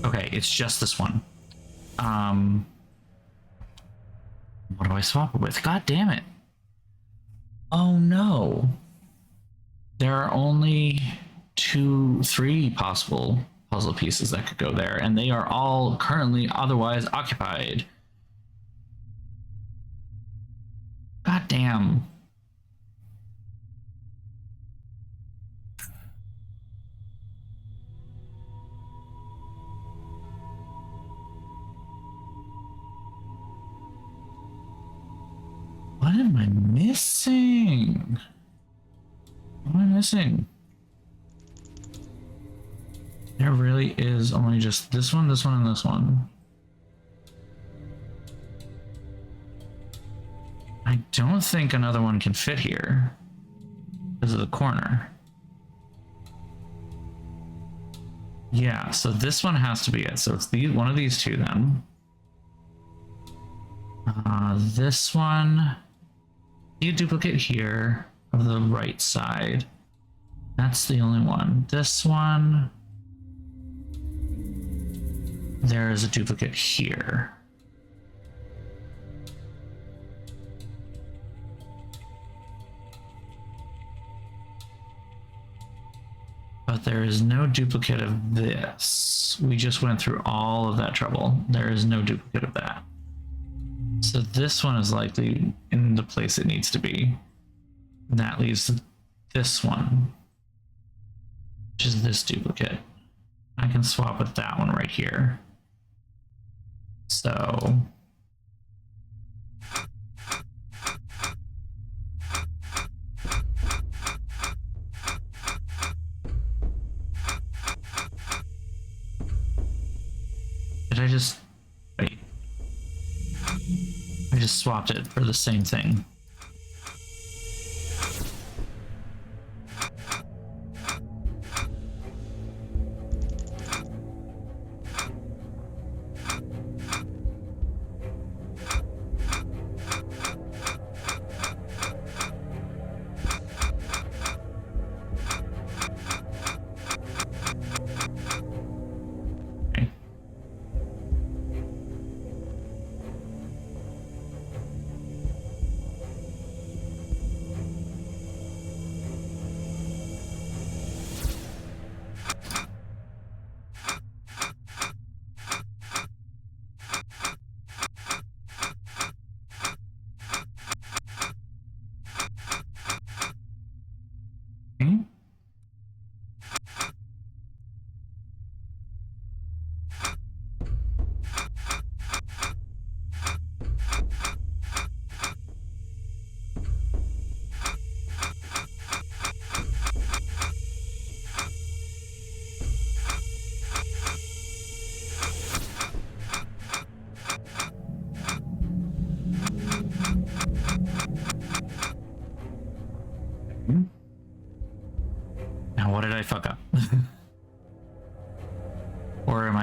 Okay, it's just this one. What do I swap it with? God damn it. Oh no. There are only 3 possible puzzle pieces that could go there, and they are all currently otherwise occupied. God damn. What am I missing? What am I missing? There really is only just this one, and this one. I don't think another one can fit here because of the corner. Yeah, so this one has to be it. So it's one of these two then. This one, see a duplicate here of the right side. That's the only one. This one, there is a duplicate here. But there is no duplicate of this. We just went through all of that trouble. There is no duplicate of that. So this one is likely in the place it needs to be. And that leaves this one, which is this duplicate. I can swap with that one right here. So did I just wait? I just swapped it for the same thing.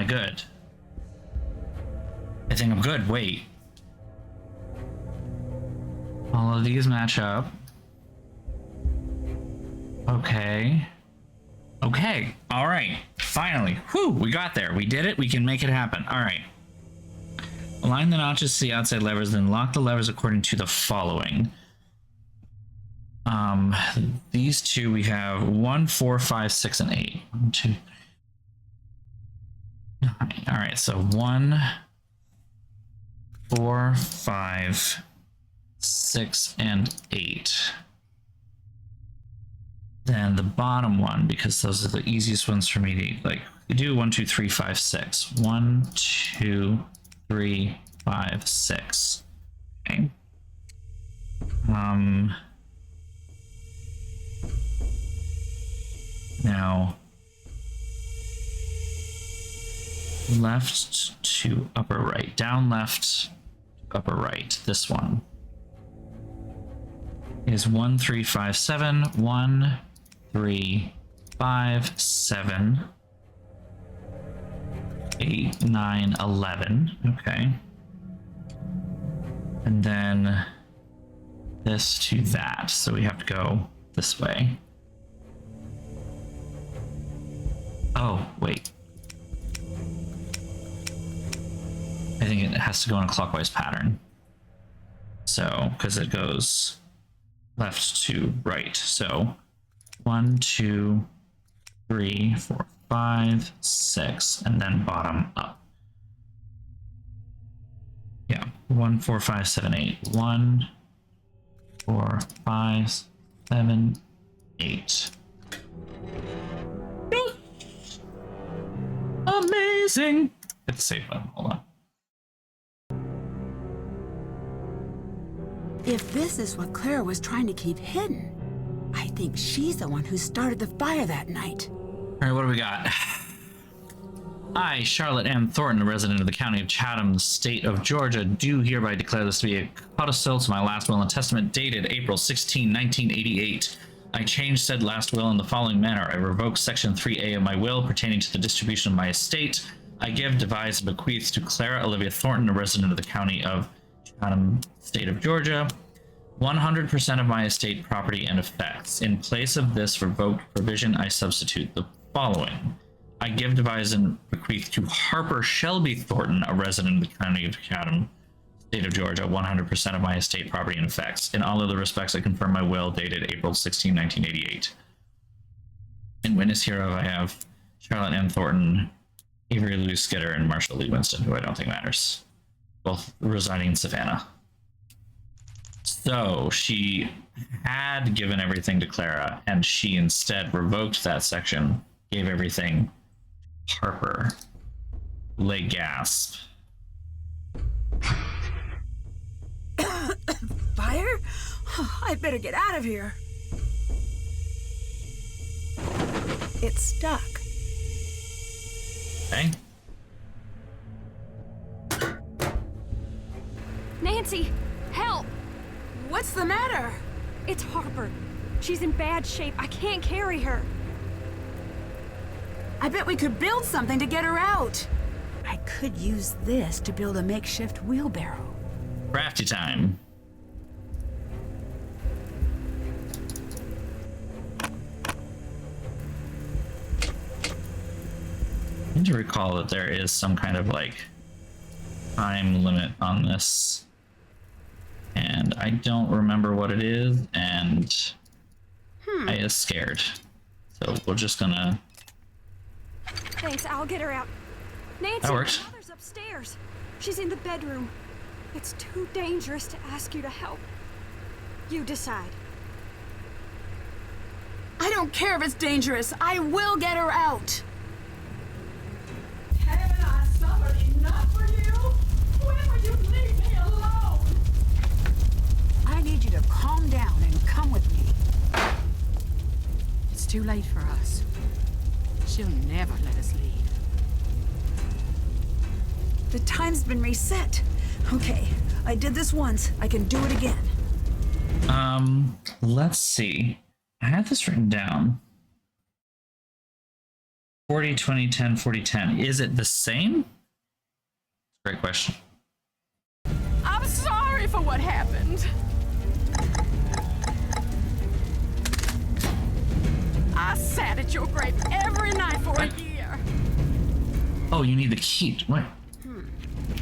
good? I think I'm good. Wait. All of these match up. Okay. Okay. All right. Finally. Whew, we got there. We did it. We can make it happen. All right. Align the notches to the outside levers, then lock the levers according to the following. These two we have 1, 4, 5, 6, and 8. 1, 2, 9. All right, so 1, 4, 5, 6, and 8. Then the bottom one, because those are the easiest ones for me to like. We do 1, 2, 3, 5, 6. 1, 2, 3, 5, 6. Okay. Now, left to upper right, down left, upper right. This one is 1, 3, 5, 7. 1, 3, 5, 7, 8, 9, 11. Okay. And then this to that. So we have to go this way. Oh, wait. I think it has to go in a clockwise pattern. So, because it goes left to right. So 1, 2, 3, 4, 5, 6, and then bottom up. Yeah, 1, 4, 5, 7, 8. 1, 4, 5, 7, 8. Amazing. Hit the save button. Hold on. If this is what Clara was trying to keep hidden, I think she's the one who started the fire that night. All right, what do we got? I, Charlotte M. Thornton, a resident of the county of Chatham, the state of Georgia, do hereby declare this to be a codicil to my last will and testament dated April 16, 1988. I change said last will in the following manner. I revoke Section 3A of my will pertaining to the distribution of my estate. I give, devise, and bequeath to Clara Olivia Thornton, a resident of the county of Chatham, state of Georgia, 100% of my estate, property, and effects. In place of this revoked provision, I substitute the following. I give, devise, and bequeath to Harper Shelby Thornton, a resident of the county of Chatham, state of Georgia, 100% of my estate, property, and effects. In all other respects, I confirm my will dated April 16, 1988. In witness hereof, I have Charlotte M. Thornton, Avery Louise Skidder, and Marshall Lee Winston, who I don't think matters, both residing in Savannah. So she had given everything to Clara, and she instead revoked that section, gave everything to Harper. Lay gasp. Fire? I better get out of here. It's stuck. Okay. Nancy, help! What's the matter? It's Harper. She's in bad shape. I can't carry her. I bet we could build something to get her out. I could use this to build a makeshift wheelbarrow. Crafty time. I need to recall that there is some kind of like time limit on this, and I don't remember what it is, and I is scared, so we're just gonna. Thanks, I'll get her out. Nancy, That works. my mother's upstairs. She's in the bedroom. It's too dangerous to ask you to help. You decide. I don't care if it's dangerous. I will get her out. Haven't I suffered enough for you? When will you leave me alone? I need you to calm down and come with me. It's too late for us. She'll never let us leave. The time's been reset. Okay, I did this once. I can do it again. Let's see. I had this written down. 40, 20, 10, 40, 10. Is it the same? Great question. I'm sorry for what happened. I sat at your grave every night for a year. Oh, you need the key. What?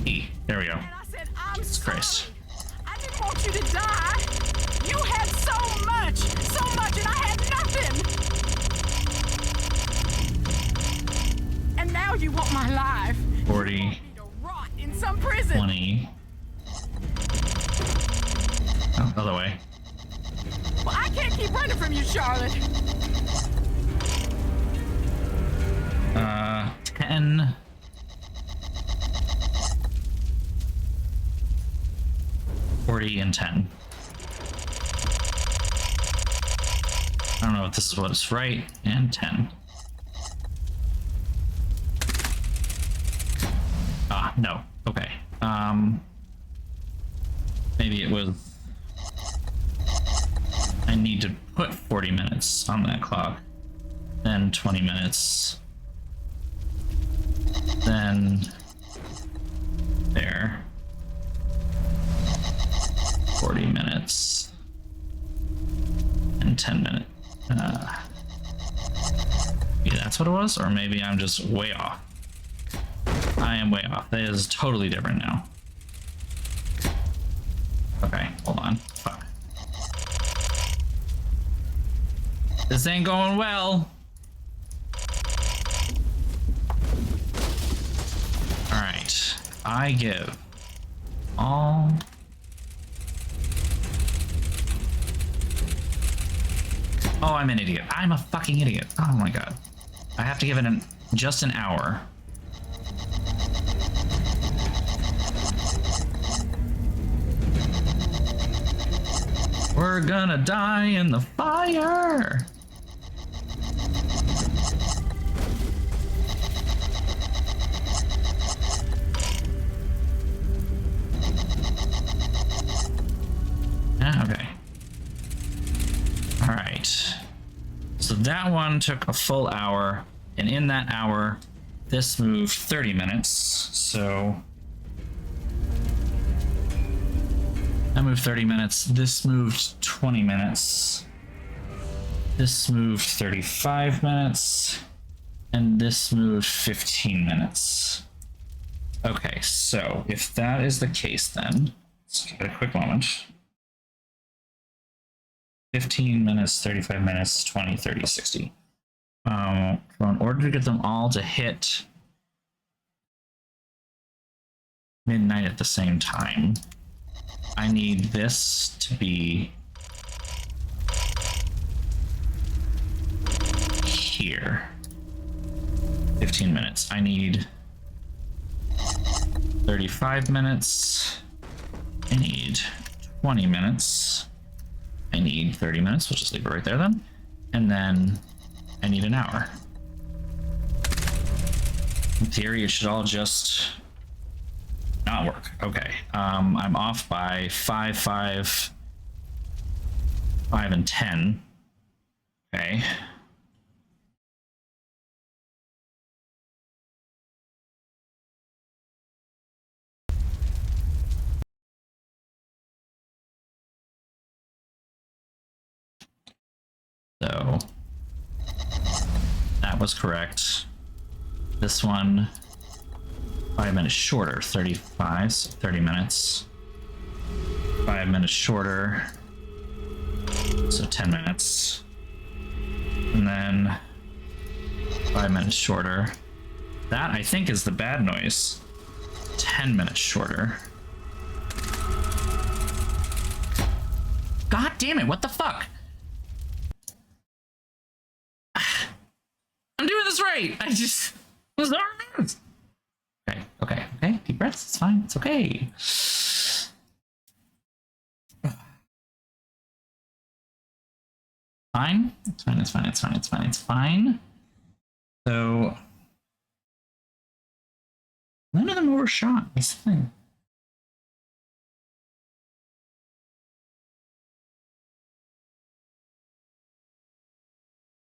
Key. There we go. And I said, I'm sorry. Christ. I didn't want you to die. You had so much, and I had nothing. And now you want my life. 40, You want me to rot in some prison. 20. Oh, other way. Well, I can't keep running from you, Charlotte. 10. 40 and 10. I don't know if this is what is right. And 10. Ah, no. Okay. Maybe it was... I need to put 40 minutes on that clock. Then 20 minutes. Then... there. 40 minutes. And 10 minutes. Maybe that's what it was? Or maybe I'm just way off. I am way off. That is totally different now. Okay, hold on. Fuck. This ain't going well. Alright. I give all... Oh, I'm an idiot. I'm a fucking idiot. Oh my god. I have to give it just an hour. We're gonna die in the fire. Okay. All right. So that one took a full hour, and in that hour, this moved 30 minutes. So that moved 30 minutes. This moved 20 minutes. This moved 35 minutes. And this moved 15 minutes. Okay, so if that is the case, then let's give it a quick moment. 15 minutes, 35 minutes, 20, 30, 60. So in order to get them all to hit midnight at the same time, I need this to be here. 15 minutes. I need 35 minutes. I need 20 minutes. I need 30 minutes. We'll just leave it right there then. And then I need an hour. In theory, it should all just not work. Okay. I'm off by 5, 5, 5, and 10. Okay. So that was correct. This one, 5 minutes shorter, 35, so 30 minutes. 5 minutes shorter, so 10 minutes. And then 5 minutes shorter. That, I think, is the bad noise. 10 minutes shorter. God damn it, what the fuck? I'm doing this right. I just was nervous. Okay, okay, okay. Deep breaths. It's fine. It's okay. Fine. It's fine. It's fine. It's fine. It's fine. It's fine. So none of them overshot. That's the thing.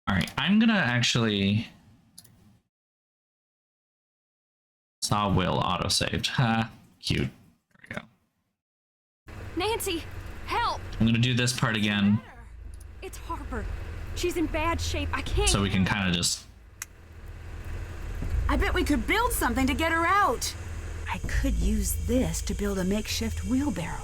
All right, I'm gonna actually Saw Will autosaved. Ha, cute. There we go. Nancy, help! I'm gonna do this part again It's Harper. She's in bad shape. I can't. so we can kind of just... I bet we could build something to get her out. I could use this to build a makeshift wheelbarrow.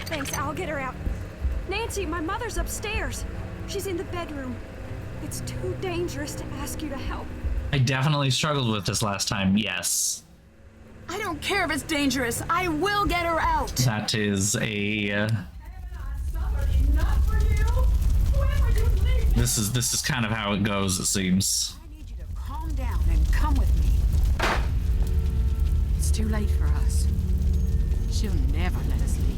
Thanks, I'll get her out. Nancy, my mother's upstairs. She's in the bedroom. It's too dangerous to ask you to help. I definitely struggled with this last time, yes. I don't care if it's dangerous. I will get her out. That is a... This is kind of how it goes, it seems. I need you to calm down and come with me. It's too late for us. She'll never let us leave.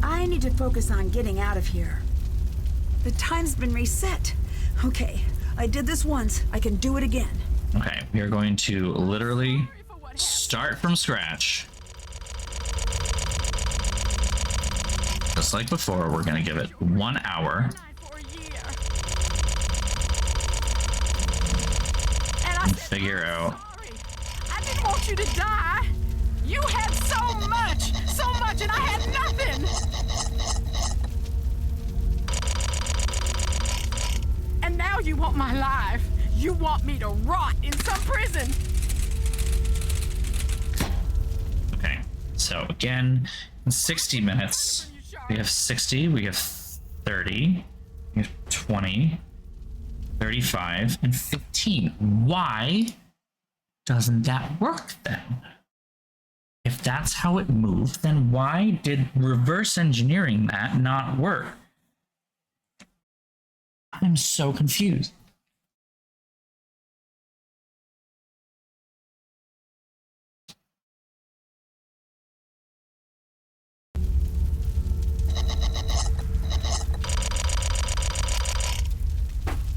I need to focus on getting out of here. The time's been reset. Okay, I did this once. I can do it again. Okay, we are going to literally start from scratch. Just like before, we're gonna give it 1 hour. And figure out. I didn't want you to die. You had so much, and I had nothing. And now you want my life. You want me to rot in some prison. Okay, so again, in 60 minutes, we have 60, we have 30, we have 20, 35, and 15. Why doesn't that work then? If that's how it moved, then why did reverse engineering that not work? I'm so confused.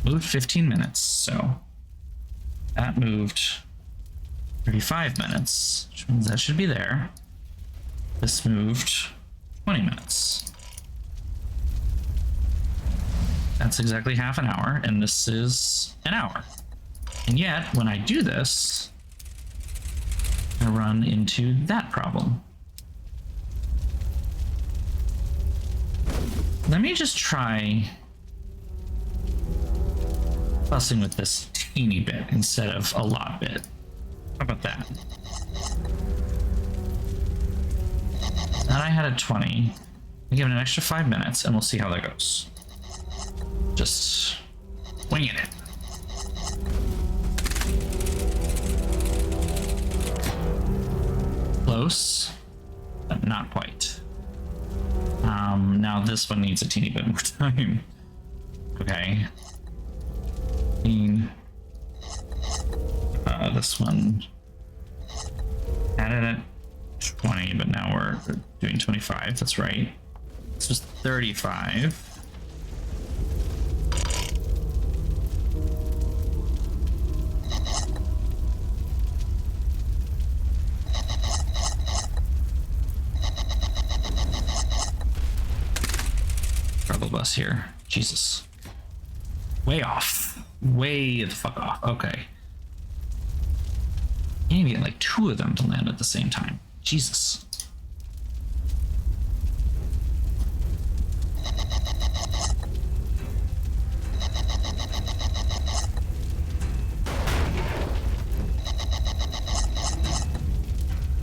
Moved 15 minutes, so that moved 35 minutes, which means that should be there. This moved 20 minutes. That's exactly half an hour, and this is an hour. And yet, when I do this, I run into that problem. Let me just try fussing with this teeny bit instead of a lot bit. How about that? And I had a 20. I give it an extra 5 minutes, and we'll see how that goes. Just winging it. Close, but not quite. Now this one needs a teeny bit more time. Okay. This one added at 20, but now we're doing 25. That's right. This was 35. Struggle bus here. Jesus. Way off. Way the fuck off. Okay. You need to get like 2 of them to land at the same time. Jesus.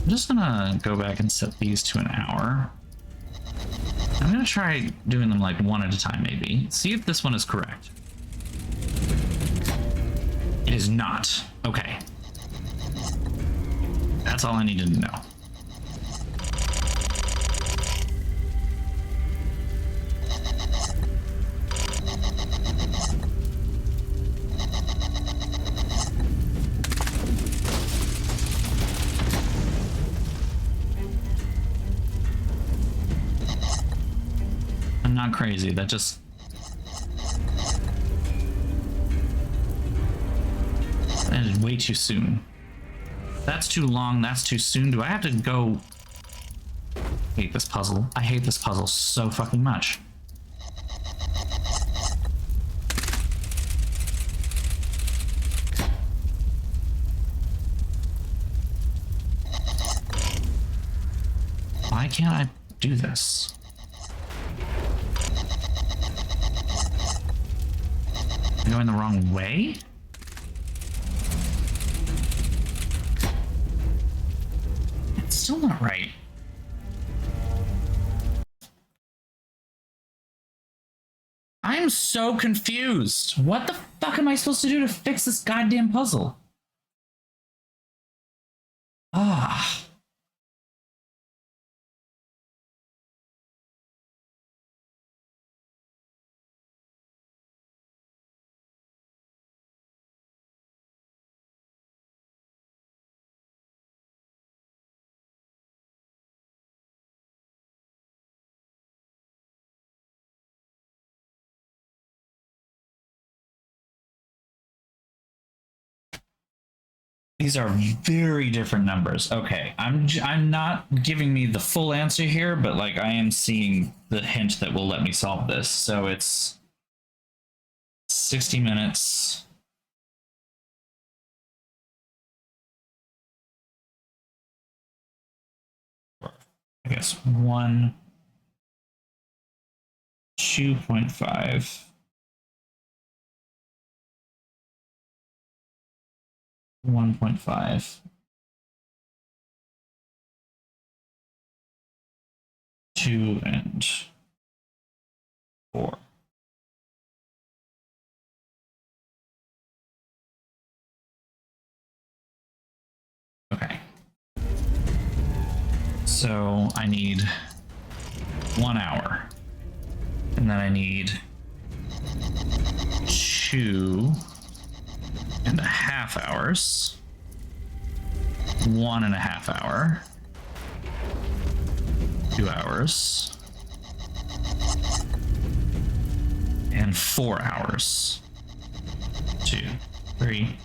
I'm just gonna go back and set these to an hour. I'm gonna try doing them like one at a time, maybe. See if this one is correct. It is not. Okay. That's all I needed to know. I'm not crazy. That just... That is way too too soon. That's too long, that's too soon. Do I have to go... I hate this puzzle. I hate this puzzle so fucking much. Why can't I do this? I'm going the wrong way? It's still not right. I'm so confused. What the fuck am I supposed to do to fix this goddamn puzzle? Ah. These are very different numbers. Okay, I'm not giving me the full answer here, but like I am seeing the hint that will let me solve this. So it's 60 minutes. I guess 1, 2.5. 1.5, 2 and 4. Okay. So I need 1 hour. And then I need 2.5 hours, 1.5 hour, 2 hours, and 4 hours. 2, 3,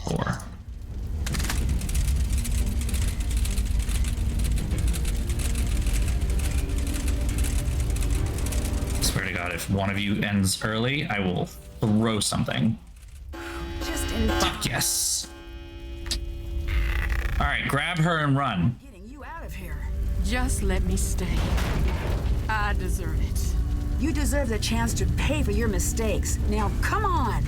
4. Swear to God, if one of you ends early, I will throw something. Fuck yes. Alright, grab her and run. Getting you out of here. Just let me stay. I deserve it. You deserve the chance to pay for your mistakes. Now, come on.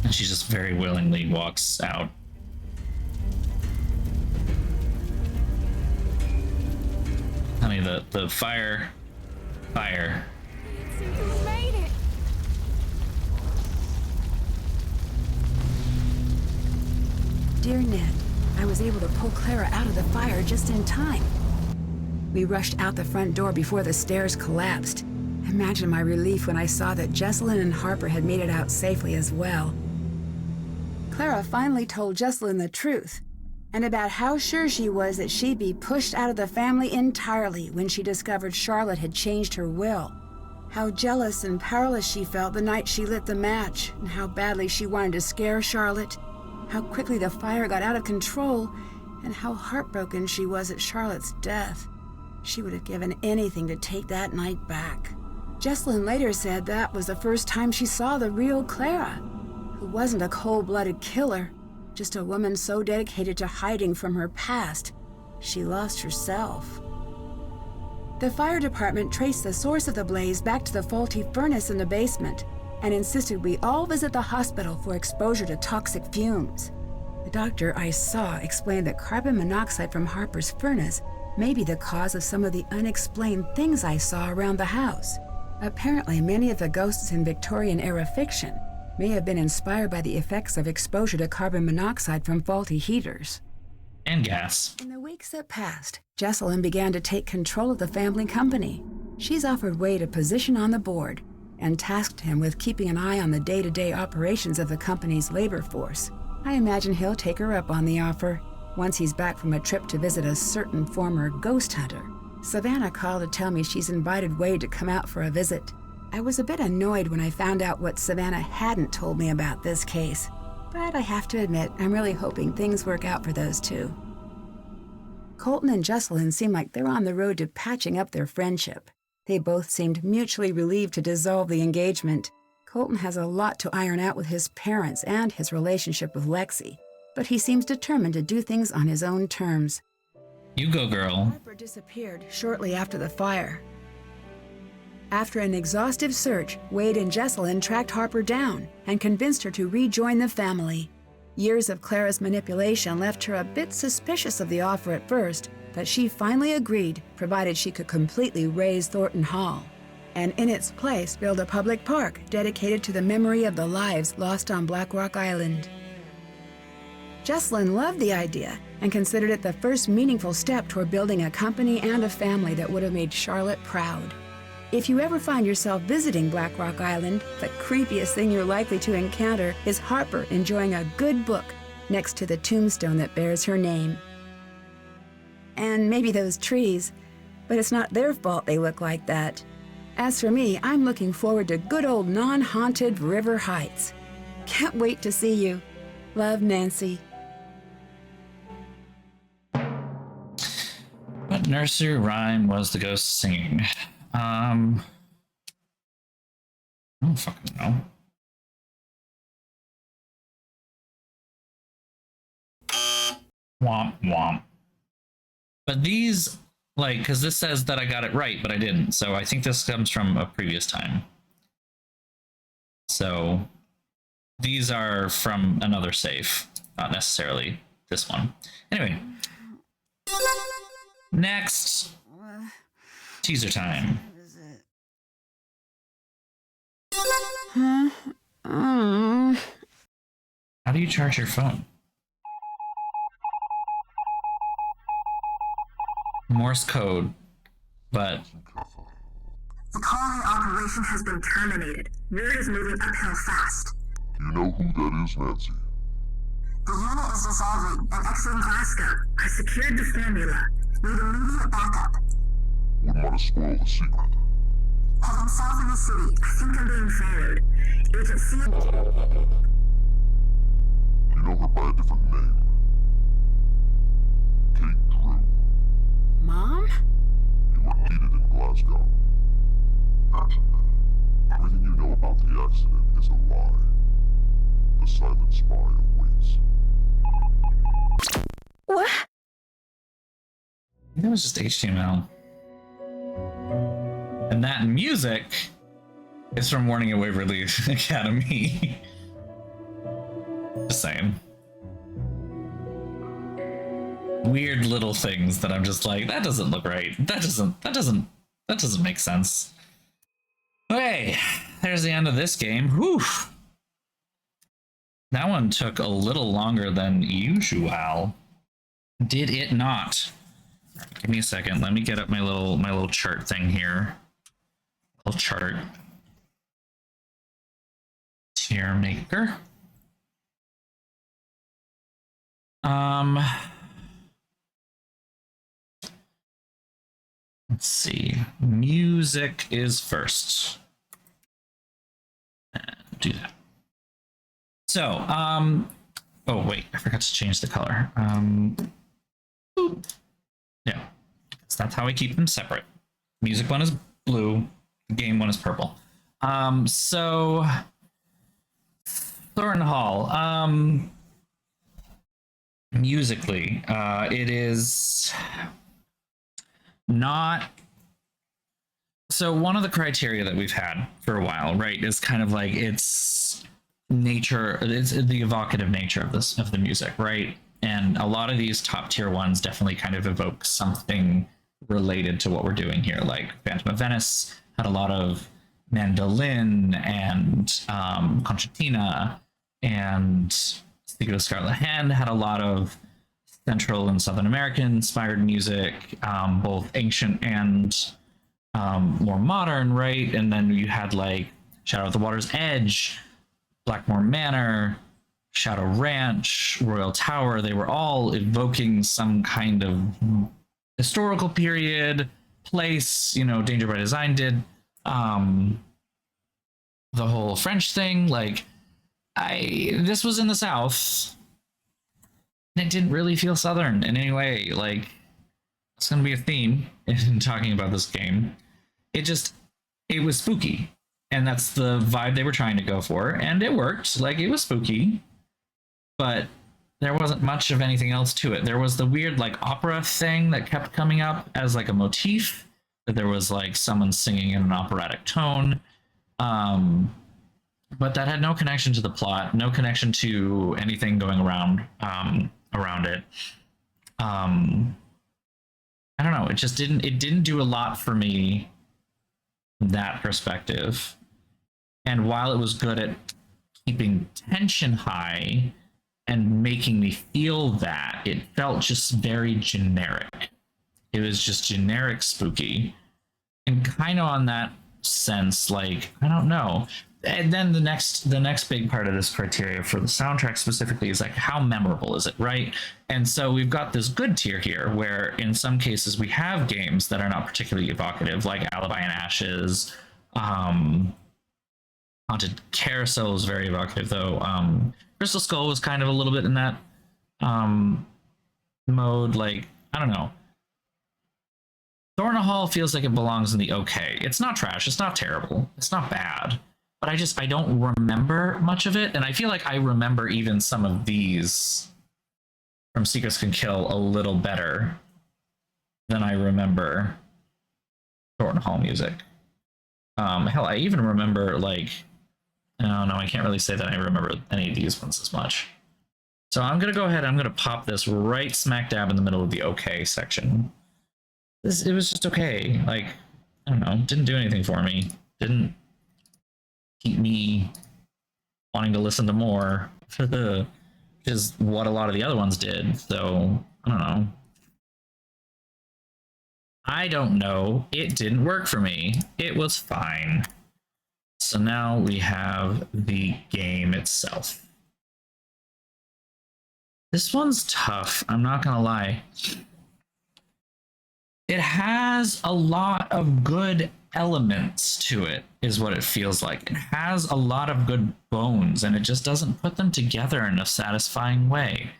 And she just very willingly walks out. Honey, the fire. You made it. Dear Ned, I was able to pull Clara out of the fire just in time. We rushed out the front door before the stairs collapsed. Imagine my relief when I saw that Jessalyn and Harper had made it out safely as well. Clara finally told Jessalyn the truth, and about how sure she was that she'd be pushed out of the family entirely when she discovered Charlotte had changed her will. How jealous and powerless she felt the night she lit the match, and how badly she wanted to scare Charlotte. How quickly the fire got out of control, and how heartbroken she was at Charlotte's death. She would have given anything to take that night back. Jessalyn later said that was the first time she saw the real Clara, who wasn't a cold-blooded killer, just a woman so dedicated to hiding from her past, she lost herself. The fire department traced the source of the blaze back to the faulty furnace in the basement, and insisted we all visit the hospital for exposure to toxic fumes. The doctor I saw explained that carbon monoxide from Harper's furnace may be the cause of some of the unexplained things I saw around the house. Apparently, many of the ghosts in Victorian-era fiction may have been inspired by the effects of exposure to carbon monoxide from faulty heaters. And gas. In the weeks that passed, Jessalyn began to take control of the family company. She's offered Wade a position on the board and tasked him with keeping an eye on the day-to-day operations of the company's labor force. I imagine he'll take her up on the offer once he's back from a trip to visit a certain former ghost hunter. Savannah called to tell me she's invited Wade to come out for a visit. I was a bit annoyed when I found out what Savannah hadn't told me about this case. But I have to admit, I'm really hoping things work out for those two. Colton and Jocelyn seem like they're on the road to patching up their friendship. They both seemed mutually relieved to dissolve the engagement. Colton has a lot to iron out with his parents and his relationship with Lexi, but he seems determined to do things on his own terms. You go, girl. Harper disappeared shortly after the fire. After an exhaustive search, Wade and Jocelyn tracked Harper down and convinced her to rejoin the family. Years of Clara's manipulation left her a bit suspicious of the offer at first, but she finally agreed, provided she could completely raze Thornton Hall, and in its place build a public park dedicated to the memory of the lives lost on Black Rock Island. Jocelyn loved the idea and considered it the first meaningful step toward building a company and a family that would have made Charlotte proud. If you ever find yourself visiting Black Rock Island, the creepiest thing you're likely to encounter is Harper enjoying a good book next to the tombstone that bears her name. And maybe those trees, but it's not their fault they look like that. As for me, I'm looking forward to good old non-haunted River Heights. Can't wait to see you. Love, Nancy. What nursery rhyme was the ghost singing? I don't fucking know. Womp womp. But these, like, because this says that I got it right, but I didn't. So I think this comes from a previous time. So these are from another save, not necessarily this one. Anyway. Next. Teaser time. How do you charge your phone? Morse code, but... The colony operation has been terminated. Word is moving uphill fast. You know who that is, Nancy? The unit is dissolving and exiting Glasgow. I secured the formula. Need immediate backup. Wouldn't want to spoil the secret. Heading south in the city. I think I'm being followed. Agent C... You know her by a different name. Kate Drew. Mom? You were needed in Glasgow. Everything you know about the accident is a lie. The silent spy awaits. What? That was just HTML. And that music is from Warning at Waverly Academy. Just saying. Weird little things that I'm just like, that doesn't look right. That doesn't make sense. Okay, there's the end of this game. Whew. That one took a little longer than usual. Did it not? Give me a second. Let me get up my little chart thing here. Little chart. Tier maker. Let's see. Music is first. Do that. So, oh wait, I forgot to change the color. Yeah, so that's how we keep them separate. Music one is blue, game one is purple. So Thornton Hall. Musically, it is not. So one of the criteria that we've had for a while, right, is kind of like it's nature, it's the evocative nature of this, of the music, right? And a lot of these top tier ones definitely kind of evoke something related to what we're doing here. Like Phantom of Venice had a lot of mandolin and concertina, and Speak of the Scarlet Hand had a lot of Central and Southern American inspired music, both ancient and more modern, right? And then you had like Shadow of the Water's Edge, Blackmore Manor, Shadow Ranch, Royal Tower. They were all evoking some kind of historical period, place, you know, Danger by Design did. the whole French thing. Like, this was in the South, and it didn't really feel Southern in any way. Like, it's gonna be a theme in talking about this game. It was spooky, and that's the vibe they were trying to go for, and it worked. Like, it was spooky, but there wasn't much of anything else to it. There was the weird like opera thing that kept coming up as like a motif, that there was like someone singing in an operatic tone, but that had no connection to the plot, no connection to anything going around it. I don't know, it didn't do a lot for me from that perspective. And while it was good at keeping tension high and making me feel that, it felt just very generic. It was just generic spooky. And kind of on that sense, like, I don't know. And then the next big part of this criteria for the soundtrack specifically is like, how memorable is it, right? And so we've got this good tier here, where in some cases we have games that are not particularly evocative, like Alibi and Ashes. Haunted Carousel is very evocative, though. Crystal Skull was kind of a little bit in that mode. Like, I don't know. Thornton Hall feels like it belongs in the okay. It's not trash. It's not terrible. It's not bad. But I don't remember much of it. And I feel like I remember even some of these from Secrets Can Kill a little better than I remember Thornton Hall music. Hell, I even remember, like, oh no, I can't really say that I remember any of these ones as much. So I'm going to go ahead, I'm going to pop this right smack dab in the middle of the okay section. It was just okay. Like, I don't know, didn't do anything for me. Didn't keep me wanting to listen to more, which is what a lot of the other ones did. So, I don't know. I don't know. It didn't work for me. It was fine. So now we have the game itself. This one's tough, I'm not gonna lie. It has a lot of good elements to it, is what it feels like. It has a lot of good bones, and it just doesn't put them together in a satisfying way.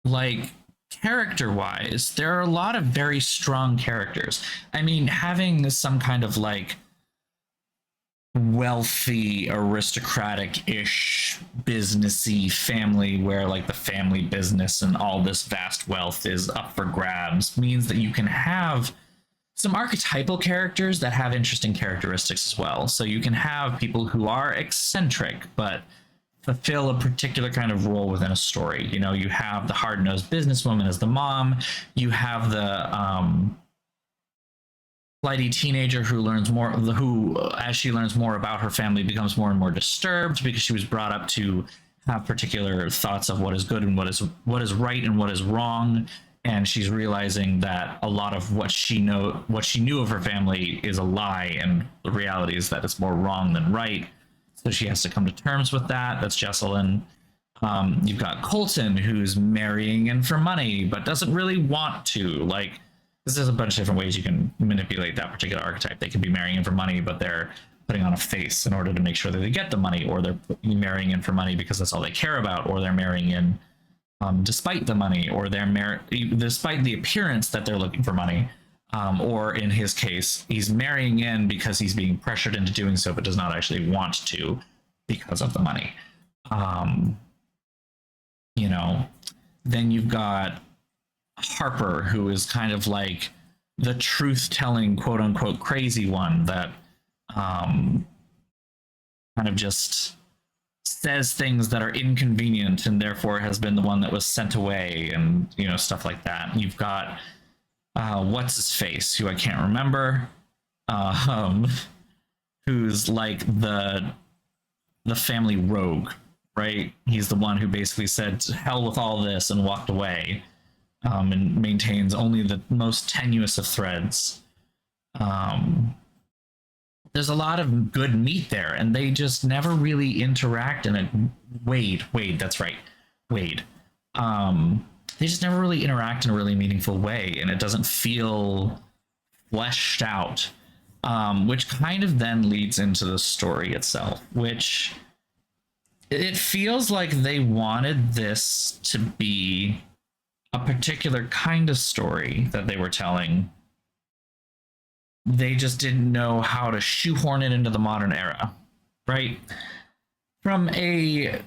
Like, character-wise, there are a lot of very strong characters. I mean, having some kind of, like, wealthy, aristocratic-ish, businessy family where, like, the family business and all this vast wealth is up for grabs means that you can have some archetypal characters that have interesting characteristics as well. So you can have people who are eccentric, but fulfill a particular kind of role within a story. You know, you have the hard-nosed businesswoman as the mom. You have the flighty teenager who learns more, who, as she learns more about her family, becomes more and more disturbed because she was brought up to have particular thoughts of what is good and what is right and what is wrong. And she's realizing that a lot of what she knew of her family is a lie, and the reality is that it's more wrong than right. So she has to come to terms with that. That's Jesselyn. You've got Colton, who's marrying in for money, but doesn't really want to. Like, there's a bunch of different ways you can manipulate that particular archetype. They could be marrying in for money, but they're putting on a face in order to make sure that they get the money, or they're marrying in for money because that's all they care about, or they're marrying in despite the money, or they're despite the appearance that they're looking for money. Or in his case, he's marrying in because he's being pressured into doing so, but does not actually want to because of the money. You know, then you've got Harper, who is kind of like the truth-telling, quote-unquote, crazy one that kind of just says things that are inconvenient and therefore has been the one that was sent away, and, you know, stuff like that. And you've got what's his face, who I can't remember, who's like the family rogue, right? He's the one who basically said to hell with all this and walked away, and maintains only the most tenuous of threads. There's a lot of good meat there, and they just never really interact in a Wade, that's right, Wade. They just never really interact in a really meaningful way, and it doesn't feel fleshed out. which kind of then leads into the story itself, which it feels like they wanted this to be a particular kind of story that they were telling. They just didn't know how to shoehorn it into the modern era, right? From a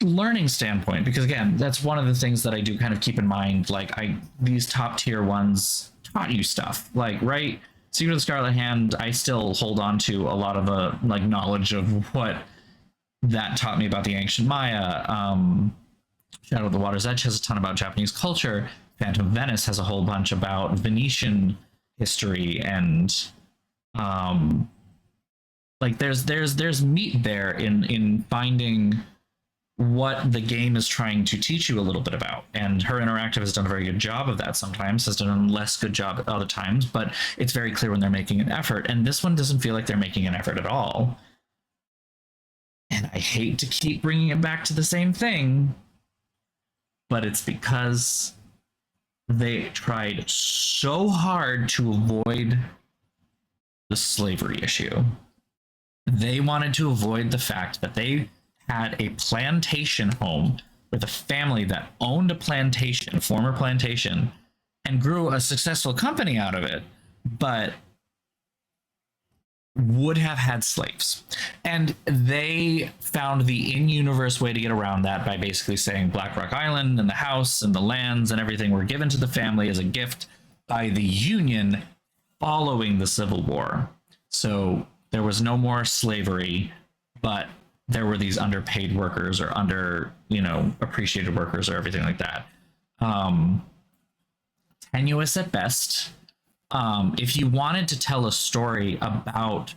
learning standpoint, because again, that's one of the things that I do kind of keep in mind. Like, these top tier ones taught you stuff, like, right? Secret of the Scarlet Hand, I still hold on to a lot of the like knowledge of what that taught me about the ancient Maya. Shadow of the Water's Edge has a ton about Japanese culture. Phantom Venice has a whole bunch about Venetian history, and like there's meat there in finding what the game is trying to teach you a little bit about. And Her Interactive has done a very good job of that sometimes, has done a less good job at other times, but it's very clear when they're making an effort. And this one doesn't feel like they're making an effort at all. And I hate to keep bringing it back to the same thing, but it's because they tried so hard to avoid the slavery issue. They wanted to avoid the fact that they had a plantation home with a family that owned a plantation, a former plantation, and grew a successful company out of it, but would have had slaves. And they found the in-universe way to get around that by basically saying Black Rock Island and the house and the lands and everything were given to the family as a gift by the Union following the Civil War. So there was no more slavery, but there were these underpaid workers or appreciated workers or everything like that. Tenuous at best. If you wanted to tell a story about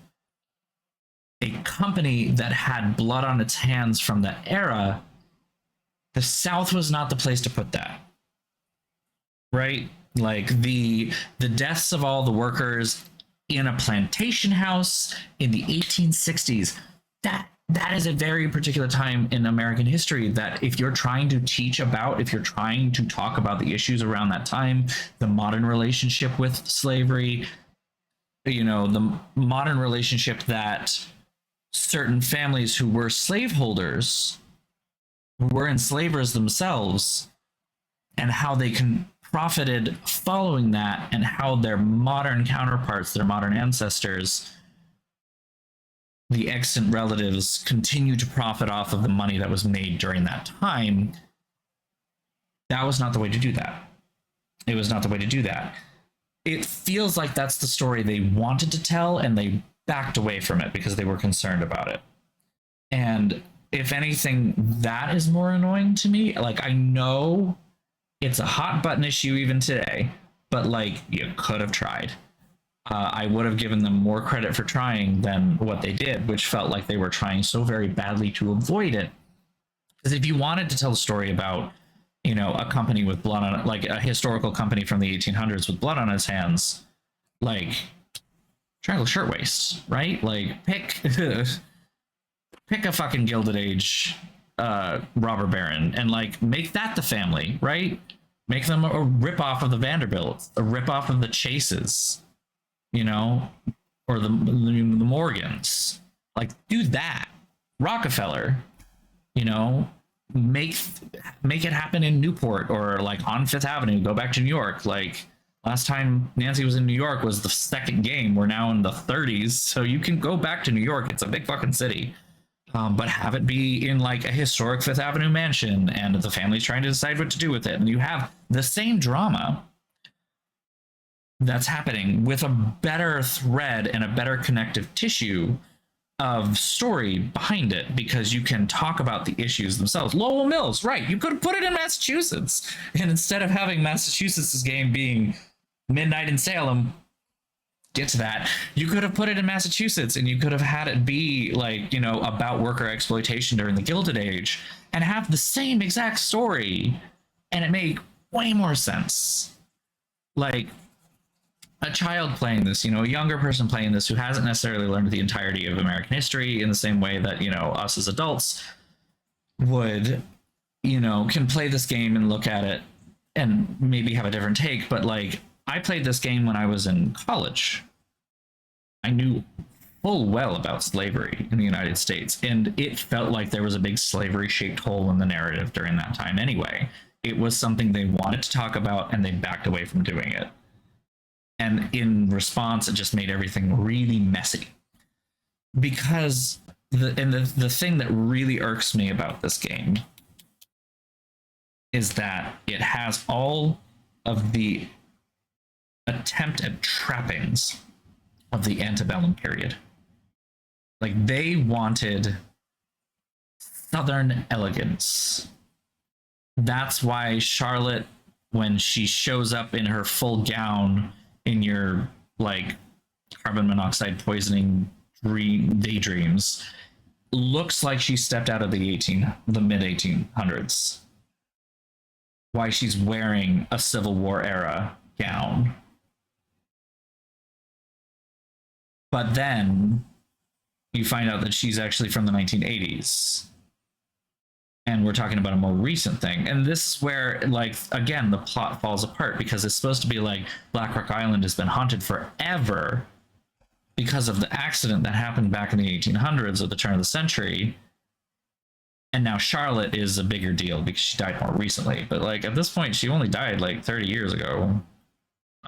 a company that had blood on its hands from that era, the South was not the place to put that. Right? Like the deaths of all the workers in a plantation house in the 1860s, that is a very particular time in American history that if you're trying to teach about, if you're trying to talk about the issues around that time, the modern relationship with slavery, the modern relationship that certain families who were slaveholders, who were enslavers themselves, and how they profited following that, and how their modern counterparts, their modern ancestors, the extant relatives, continue to profit off of the money that was made during that time. That was not the way to do that. It was not the way to do that. It feels like that's the story they wanted to tell, and they backed away from it because they were concerned about it. And if anything, that is more annoying to me. Like, I know it's a hot button issue even today, but like, you could have tried. I would have given them more credit for trying than what they did, which felt like they were trying so very badly to avoid it. Because if you wanted to tell a story about, a company with blood on it, like a historical company from the 1800s with blood on its hands, like Triangle Shirtwaist, right? Like pick a fucking Gilded Age robber baron and like make that the family, right? Make them a rip-off of the Vanderbilts, a rip-off of the Chases, or the Morgans. Like, do that. Rockefeller, make it happen in Newport or like on Fifth Avenue. Go back to New York. Like, last time Nancy was in New York was the second game. We're now in the 30s, so you can go back to New York. It's a big fucking city. But have it be in like a historic Fifth Avenue mansion, and the family's trying to decide what to do with it, and you have the same drama that's happening with a better thread and a better connective tissue of story behind it, because you can talk about the issues themselves. Lowell Mills, right? You could have put it in Massachusetts, and instead of having Massachusetts' game being Midnight in Salem, get to that, you could have put it in Massachusetts, and you could have had it be like, about worker exploitation during the Gilded Age, and have the same exact story, and it make way more sense. Like, a child playing this, a younger person playing this who hasn't necessarily learned the entirety of American history in the same way that, us as adults would, can play this game and look at it and maybe have a different take. But like, I played this game when I was in college. I knew full well about slavery in the United States, and it felt like there was a big slavery-shaped hole in the narrative during that time anyway. It was something they wanted to talk about, and they backed away from doing it. And in response, it just made everything really messy. Because the thing that really irks me about this game is that it has all of the attempt at trappings of the antebellum period. Like, they wanted Southern elegance. That's why Charlotte, when she shows up in her full gown in your, like, carbon monoxide poisoning daydreams, looks like she stepped out of the mid 1800s. Why she's wearing a Civil War era gown. But then you find out that she's actually from the 1980s. And we're talking about a more recent thing. And this is where, like, again, the plot falls apart, because it's supposed to be like Black Rock Island has been haunted forever because of the accident that happened back in the 1800s at the turn of the century. And now Charlotte is a bigger deal because she died more recently. But, like, at this point, she only died like 30 years ago.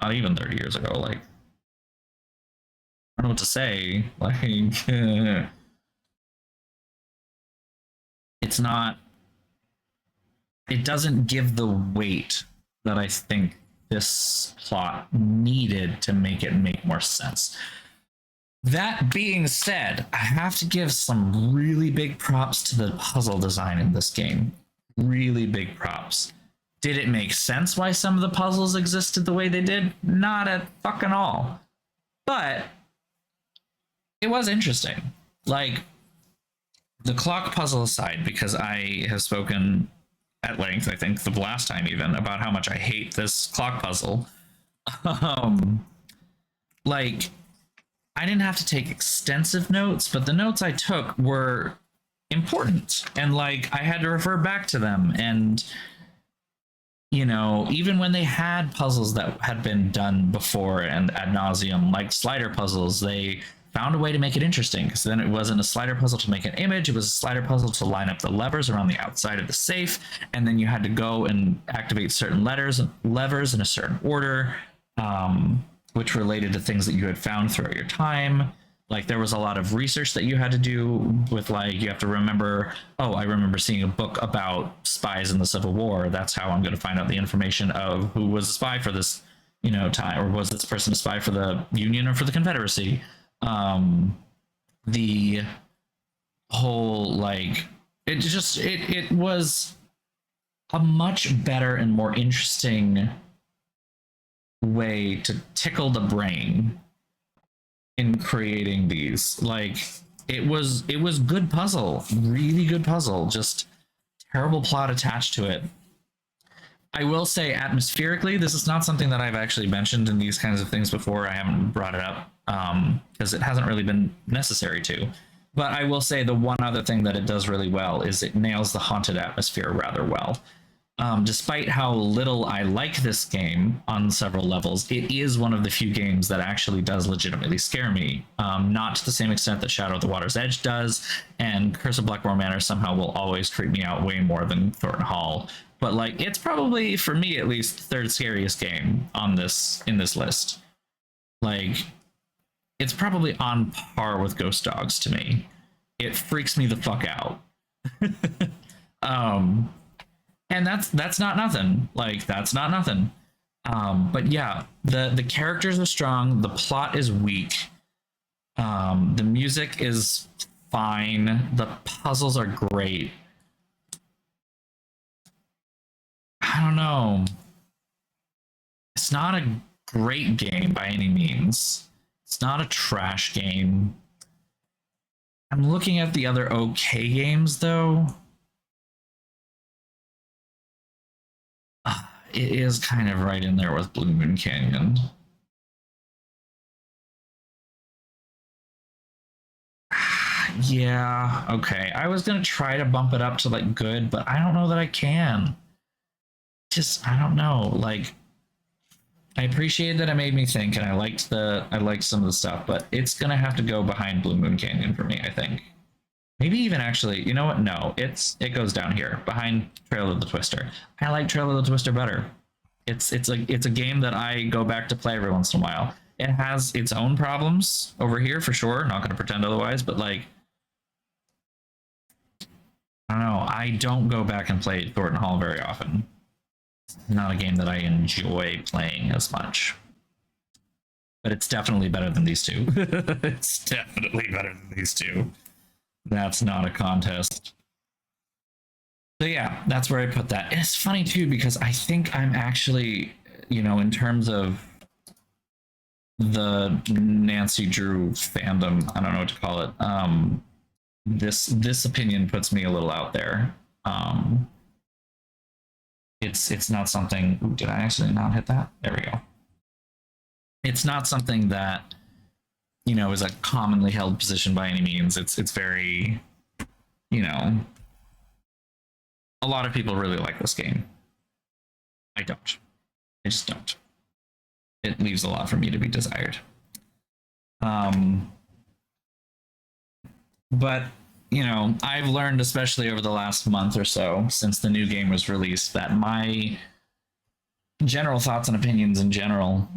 Not even 30 years ago. Like, I don't know what to say. Like, it's not, it doesn't give the weight that I think this plot needed to make it make more sense. That being said, I have to give some really big props to the puzzle design in this game. Really big props. Did it make sense why some of the puzzles existed the way they did? Not at fucking all. But it was interesting. Like, the clock puzzle aside, because I have spoken at length, I think the last time even, about how much I hate this clock puzzle. Like, I didn't have to take extensive notes, but the notes I took were important, and, like, I had to refer back to them. And, you know, even when they had puzzles that had been done before and ad nauseum, like slider puzzles, they found a way to make it interesting, because then it wasn't a slider puzzle to make an image, it was a slider puzzle to line up the levers around the outside of the safe, and then you had to go and activate certain levers in a certain order, which related to things that you had found throughout your time. Like, there was a lot of research that you had to do with, like, you have to remember, oh, I remember seeing a book about spies in the Civil War. That's how I'm going to find out the information of who was a spy for this, you know, time, or was this person a spy for the Union or for the Confederacy. The whole, like, it was a much better and more interesting way to tickle the brain in creating these. Like, it was good puzzle, really good puzzle, just terrible plot attached to it. I will say, atmospherically, this is not something that I've actually mentioned in these kinds of things before. I haven't brought it up because it hasn't really been necessary to. But I will say the one other thing that it does really well is it nails the haunted atmosphere rather well. Despite how little I like this game on several levels, it is one of the few games that actually does legitimately scare me. Not to the same extent that Shadow of the Water's Edge does, and Curse of Blackmore Manor somehow will always creep me out way more than Thornton Hall. But, like, it's probably, for me at least, the third scariest game on in this list. Like, it's probably on par with Ghost Dogs to me. It freaks me the fuck out. And that's not nothing. Like, that's not nothing. But yeah, the characters are strong. The plot is weak. The music is fine. The puzzles are great. I don't know. It's not a great game by any means. It's not a trash game. I'm looking at the other okay games, though. It is kind of right in there with Blue Moon Canyon. Yeah, okay. I was gonna try to bump it up to, like, good, but I don't know that I can. Just, I don't know. Like, I appreciate that it made me think, and I liked some of the stuff, but it's gonna have to go behind Blue Moon Canyon for me, I think. Maybe even actually, you know what? No, it goes down here behind Trail of the Twister. I like Trail of the Twister better. It's a game that I go back to play every once in a while. It has its own problems over here for sure. Not going to pretend otherwise, but like, I don't know. I don't go back and play Thornton Hall very often. It's not a game that I enjoy playing as much. But it's definitely better than these two. It's definitely better than these two. That's not a contest. So yeah, that's where I put that. And it's funny too, because I think I'm actually, you know, in terms of the Nancy Drew fandom, I don't know what to call it. This opinion puts me a little out there. It's not something. Ooh, did I actually not hit that? There we go. It's not something that, you know, is a commonly held position by any means. It's very, you know, a lot of people really like this game. I don't. I just don't. It leaves a lot for me to be desired. But, you know, I've learned, especially over the last month or so, since the new game was released, that my general thoughts and opinions in general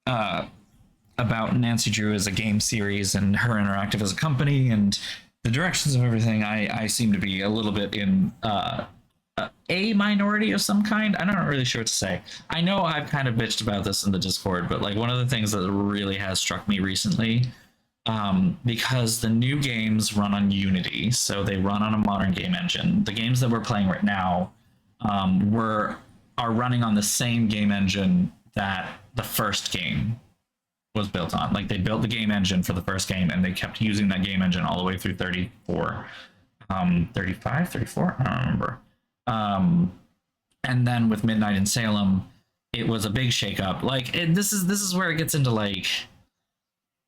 about Nancy Drew as a game series and her interactive as a company and the directions of everything, I seem to be a little bit in a minority of some kind. I'm not really sure what to say. I know I've kind of bitched about this in the Discord, but like one of the things that really has struck me recently, because the new games run on Unity, so they run on a modern game engine. The games that we're playing right now are running on the same game engine that the first game was built on. Like they built the game engine for the first game and they kept using that game engine all the way through 34, 35, 34, I don't remember. And then with Midnight in Salem, it was a big shakeup. Like this is where it gets into like,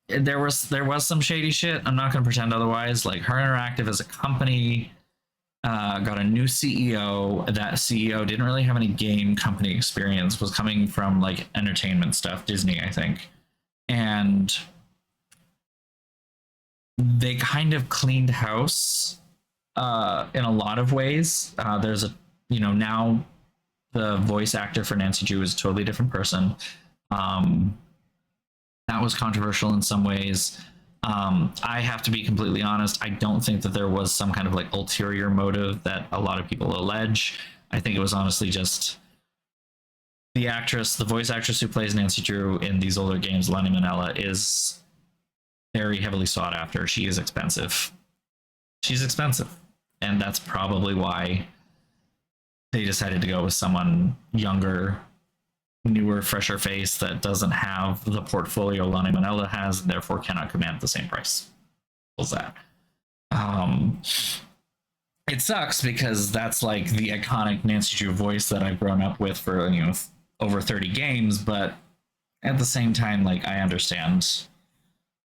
there was some shady shit. I'm not going to pretend otherwise. Like Her Interactive as a company got a new CEO. That CEO didn't really have any game company experience, was coming from like entertainment stuff, Disney, I think. And they kind of cleaned house in a lot of ways. There's a, you know, now the voice actor for Nancy Drew is a totally different person. That was controversial in some ways. I have to be completely honest. I don't think that there was some kind of like ulterior motive that a lot of people allege. I think it was honestly just the actress, the voice actress who plays Nancy Drew in these older games, Lenny Manella, is very heavily sought after. She is expensive. She's expensive. And that's probably why they decided to go with someone younger, newer, fresher face that doesn't have the portfolio Lenny Manella has, and therefore cannot command the same price. What's that? It sucks because that's like the iconic Nancy Drew voice that I've grown up with for, you know, over 30 games, but at the same time, like I understand,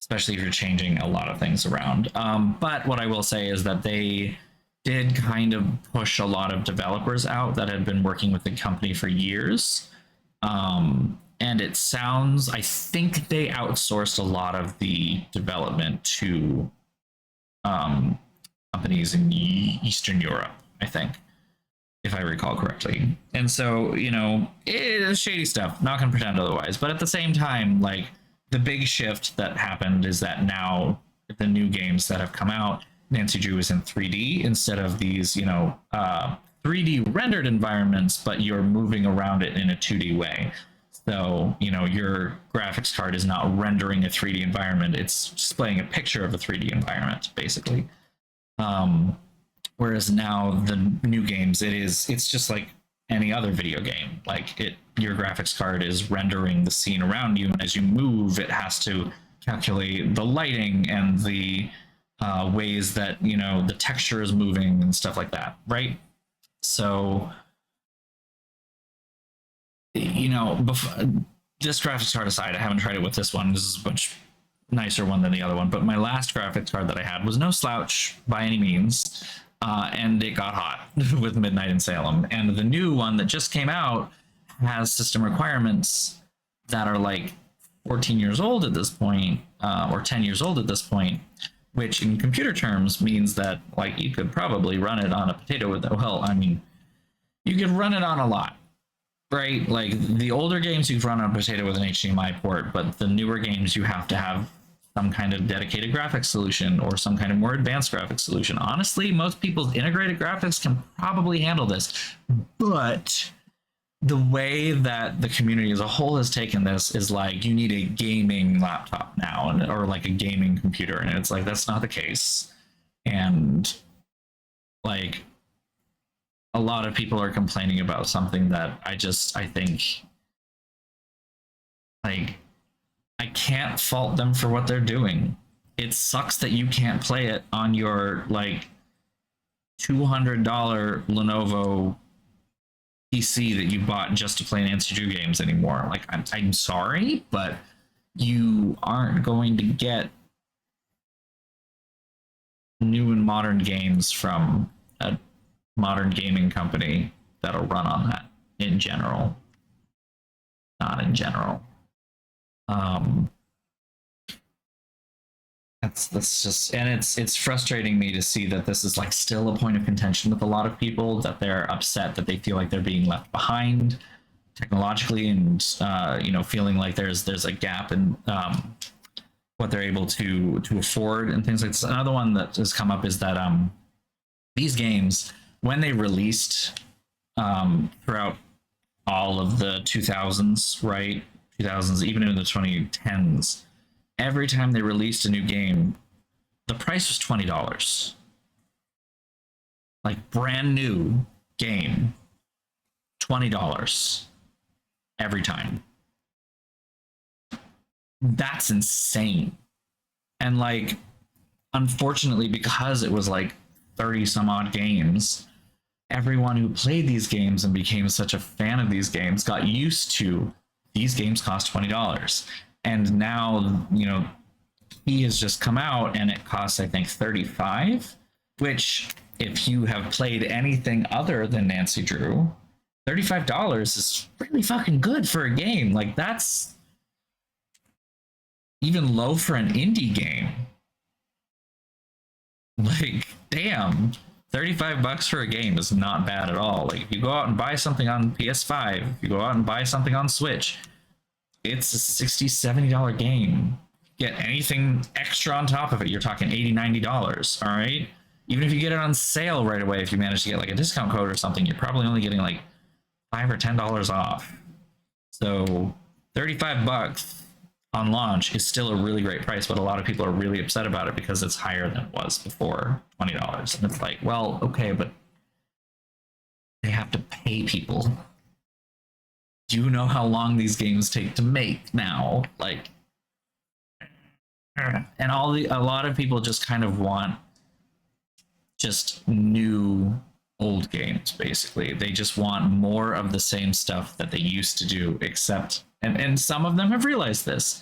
especially if you're changing a lot of things around. But what I will say is that they did kind of push a lot of developers out that had been working with the company for years. And it sounds, I think they outsourced a lot of the development to companies in Eastern Europe, I think, if I recall correctly. And so, you know, it is shady stuff, not gonna pretend otherwise. But at the same time, like the big shift that happened is that now the new games that have come out, Nancy Drew is in 3D instead of these, you know, 3D rendered environments, but you're moving around it in a 2D way. So, you know, your graphics card is not rendering a 3D environment, it's displaying a picture of a 3D environment, basically. Whereas now the new games, it's just like any other video game. Like your graphics card is rendering the scene around you, and as you move, it has to calculate the lighting and the ways that, you know, the texture is moving and stuff like that, right? So, you know, this graphics card aside, I haven't tried it with this one. This is a much nicer one than the other one, but my last graphics card that I had was no slouch by any means, and it got hot with Midnight in Salem. And the new one that just came out has system requirements that are like 14 years old at this point, or 10 years old at this point, which in computer terms means that like you could probably run it on a potato with, well, I mean, you could run it on a lot, right? Like the older games you can run on a potato with an HDMI port, but the newer games you have to have some kind of dedicated graphics solution or some kind of more advanced graphics solution. Honestly, most people's integrated graphics can probably handle this, but the way that the community as a whole has taken this is like you need a gaming laptop now, or like a gaming computer, and it's like that's not the case. And like a lot of people are complaining about something that I think like I can't fault them for what they're doing. It sucks that you can't play it on your like $200 Lenovo PC that you bought just to play Nancy Drew games anymore. Like I'm sorry, but you aren't going to get new and modern games from a modern gaming company that'll run on that in general. Not in general. That's just, and it's frustrating me to see that this is like still a point of contention with a lot of people, that they're upset that they feel like they're being left behind technologically, and you know, feeling like there's a gap in what they're able to afford and things like this. Another one that has come up is that these games, when they released throughout all of the 2000s, right? 2000s, even in the 2010s, every time they released a new game, the price was $20. Like brand new game, $20 every time. That's insane. And like, unfortunately, because it was like 30 some odd games, everyone who played these games and became such a fan of these games got used to these games cost $20. And now, you know, he has just come out and it costs, I think, $35, which if you have played anything other than Nancy Drew, $35 is really fucking good for a game. Like that's even low for an indie game. Like, damn, $35 for a game is not bad at all. Like if you go out and buy something on PS5, if you go out and buy something on Switch, it's a $60, $70 game. Get anything extra on top of it, you're talking $80, $90, all right? Even if you get it on sale right away, if you manage to get like a discount code or something, you're probably only getting like $5 or $10 off. So $35 on launch is still a really great price, but a lot of people are really upset about it because it's higher than it was before, $20. And it's like, well, okay, but they have to pay people. Do you know how long these games take to make now? Like, and a lot of people just kind of want just new old games, basically. They just want more of the same stuff that they used to do, except, and some of them have realized this,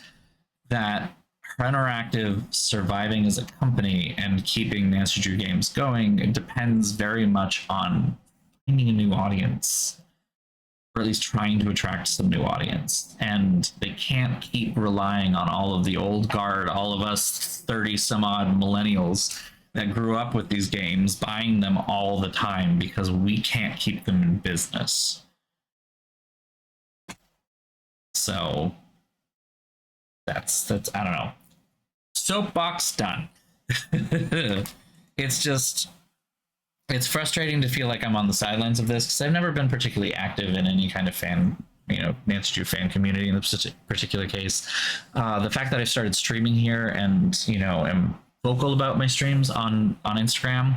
that Interactive surviving as a company and keeping Nancy Drew games going, it depends very much on finding a new audience, or at least trying to attract some new audience. And they can't keep relying on all of the old guard, all of us 30 some odd millennials that grew up with these games, buying them all the time, because we can't keep them in business. So that's I don't know. Soapbox done. It's frustrating to feel like I'm on the sidelines of this, because I've never been particularly active in any kind of fan, you know, Nancy Drew fan community in this particular case. The fact that I started streaming here and, you know, am vocal about my streams on Instagram,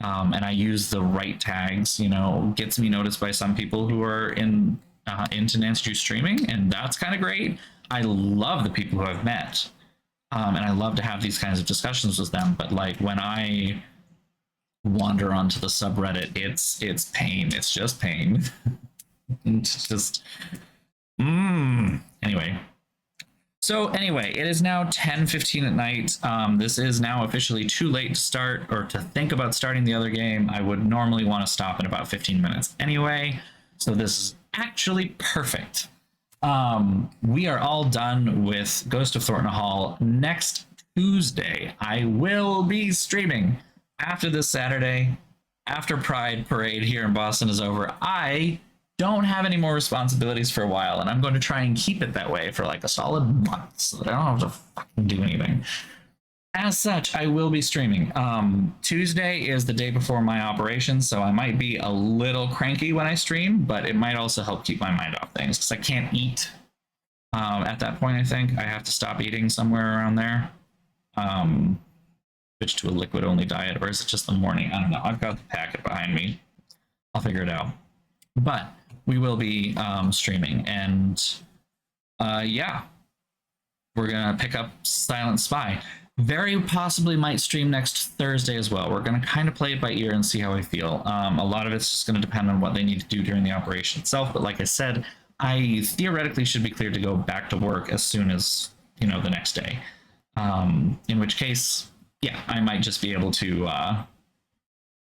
and I use the right tags, you know, gets me noticed by some people who are into Nancy Drew streaming, and that's kind of great. I love the people who I've met, and I love to have these kinds of discussions with them. But like when I wander onto the subreddit, it's pain. It's just pain. It's just anyway. So anyway, it is now 10:15 at night. This is now officially too late to start or to think about starting the other game. I would normally want to stop in about 15 minutes anyway, so this is actually perfect. We are all done with Ghost of Thornton Hall. Next Tuesday, I will be streaming. After this Saturday, after Pride Parade here in Boston is over, I don't have any more responsibilities for a while, and I'm going to try and keep it that way for like a solid month so that I don't have to fucking do anything. As such, I will be streaming. Tuesday is the day before my operation, so I might be a little cranky when I stream, but it might also help keep my mind off things because I can't eat at that point. I think I have to stop eating somewhere around there. Switch to a liquid-only diet, or is it just the morning? I don't know. I've got the packet behind me. I'll figure it out. But we will be streaming, and yeah, we're gonna pick up Silent Spy. Very possibly might stream next Thursday as well. We're going to kind of play it by ear and see how I feel. A lot of it's just going to depend on what they need to do during the operation itself. But like I said, I theoretically should be cleared to go back to work as soon as, the next day. In which case, yeah, I might just be able to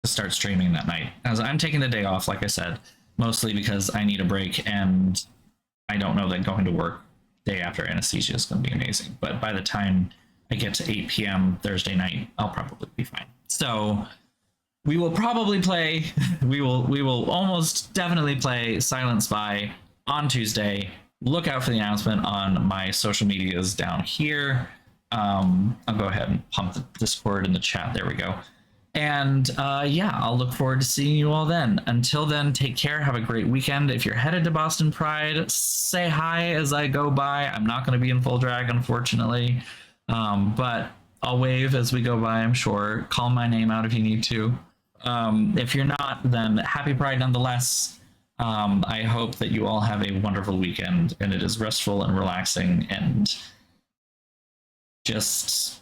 start streaming that night. As I'm taking the day off, like I said, mostly because I need a break, and I don't know that going to work day after anesthesia is going to be amazing. But by the time I get to 8 p.m. Thursday night, I'll probably be fine. So we will probably play, we will almost definitely play Silent Spy on Tuesday. Look out for the announcement on my social medias down here. I'll go ahead and pump the Discord in the chat. There we go. And yeah, I'll look forward to seeing you all then. Until then, take care. Have a great weekend. If you're headed to Boston Pride, say hi as I go by. I'm not going to be in full drag, unfortunately. But I'll wave as we go by, I'm sure. Call my name out if you need to. If you're not, then happy Pride nonetheless. I hope that you all have a wonderful weekend, and it is restful and relaxing, and just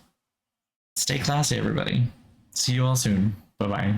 stay classy, everybody. See you all soon. Bye-bye.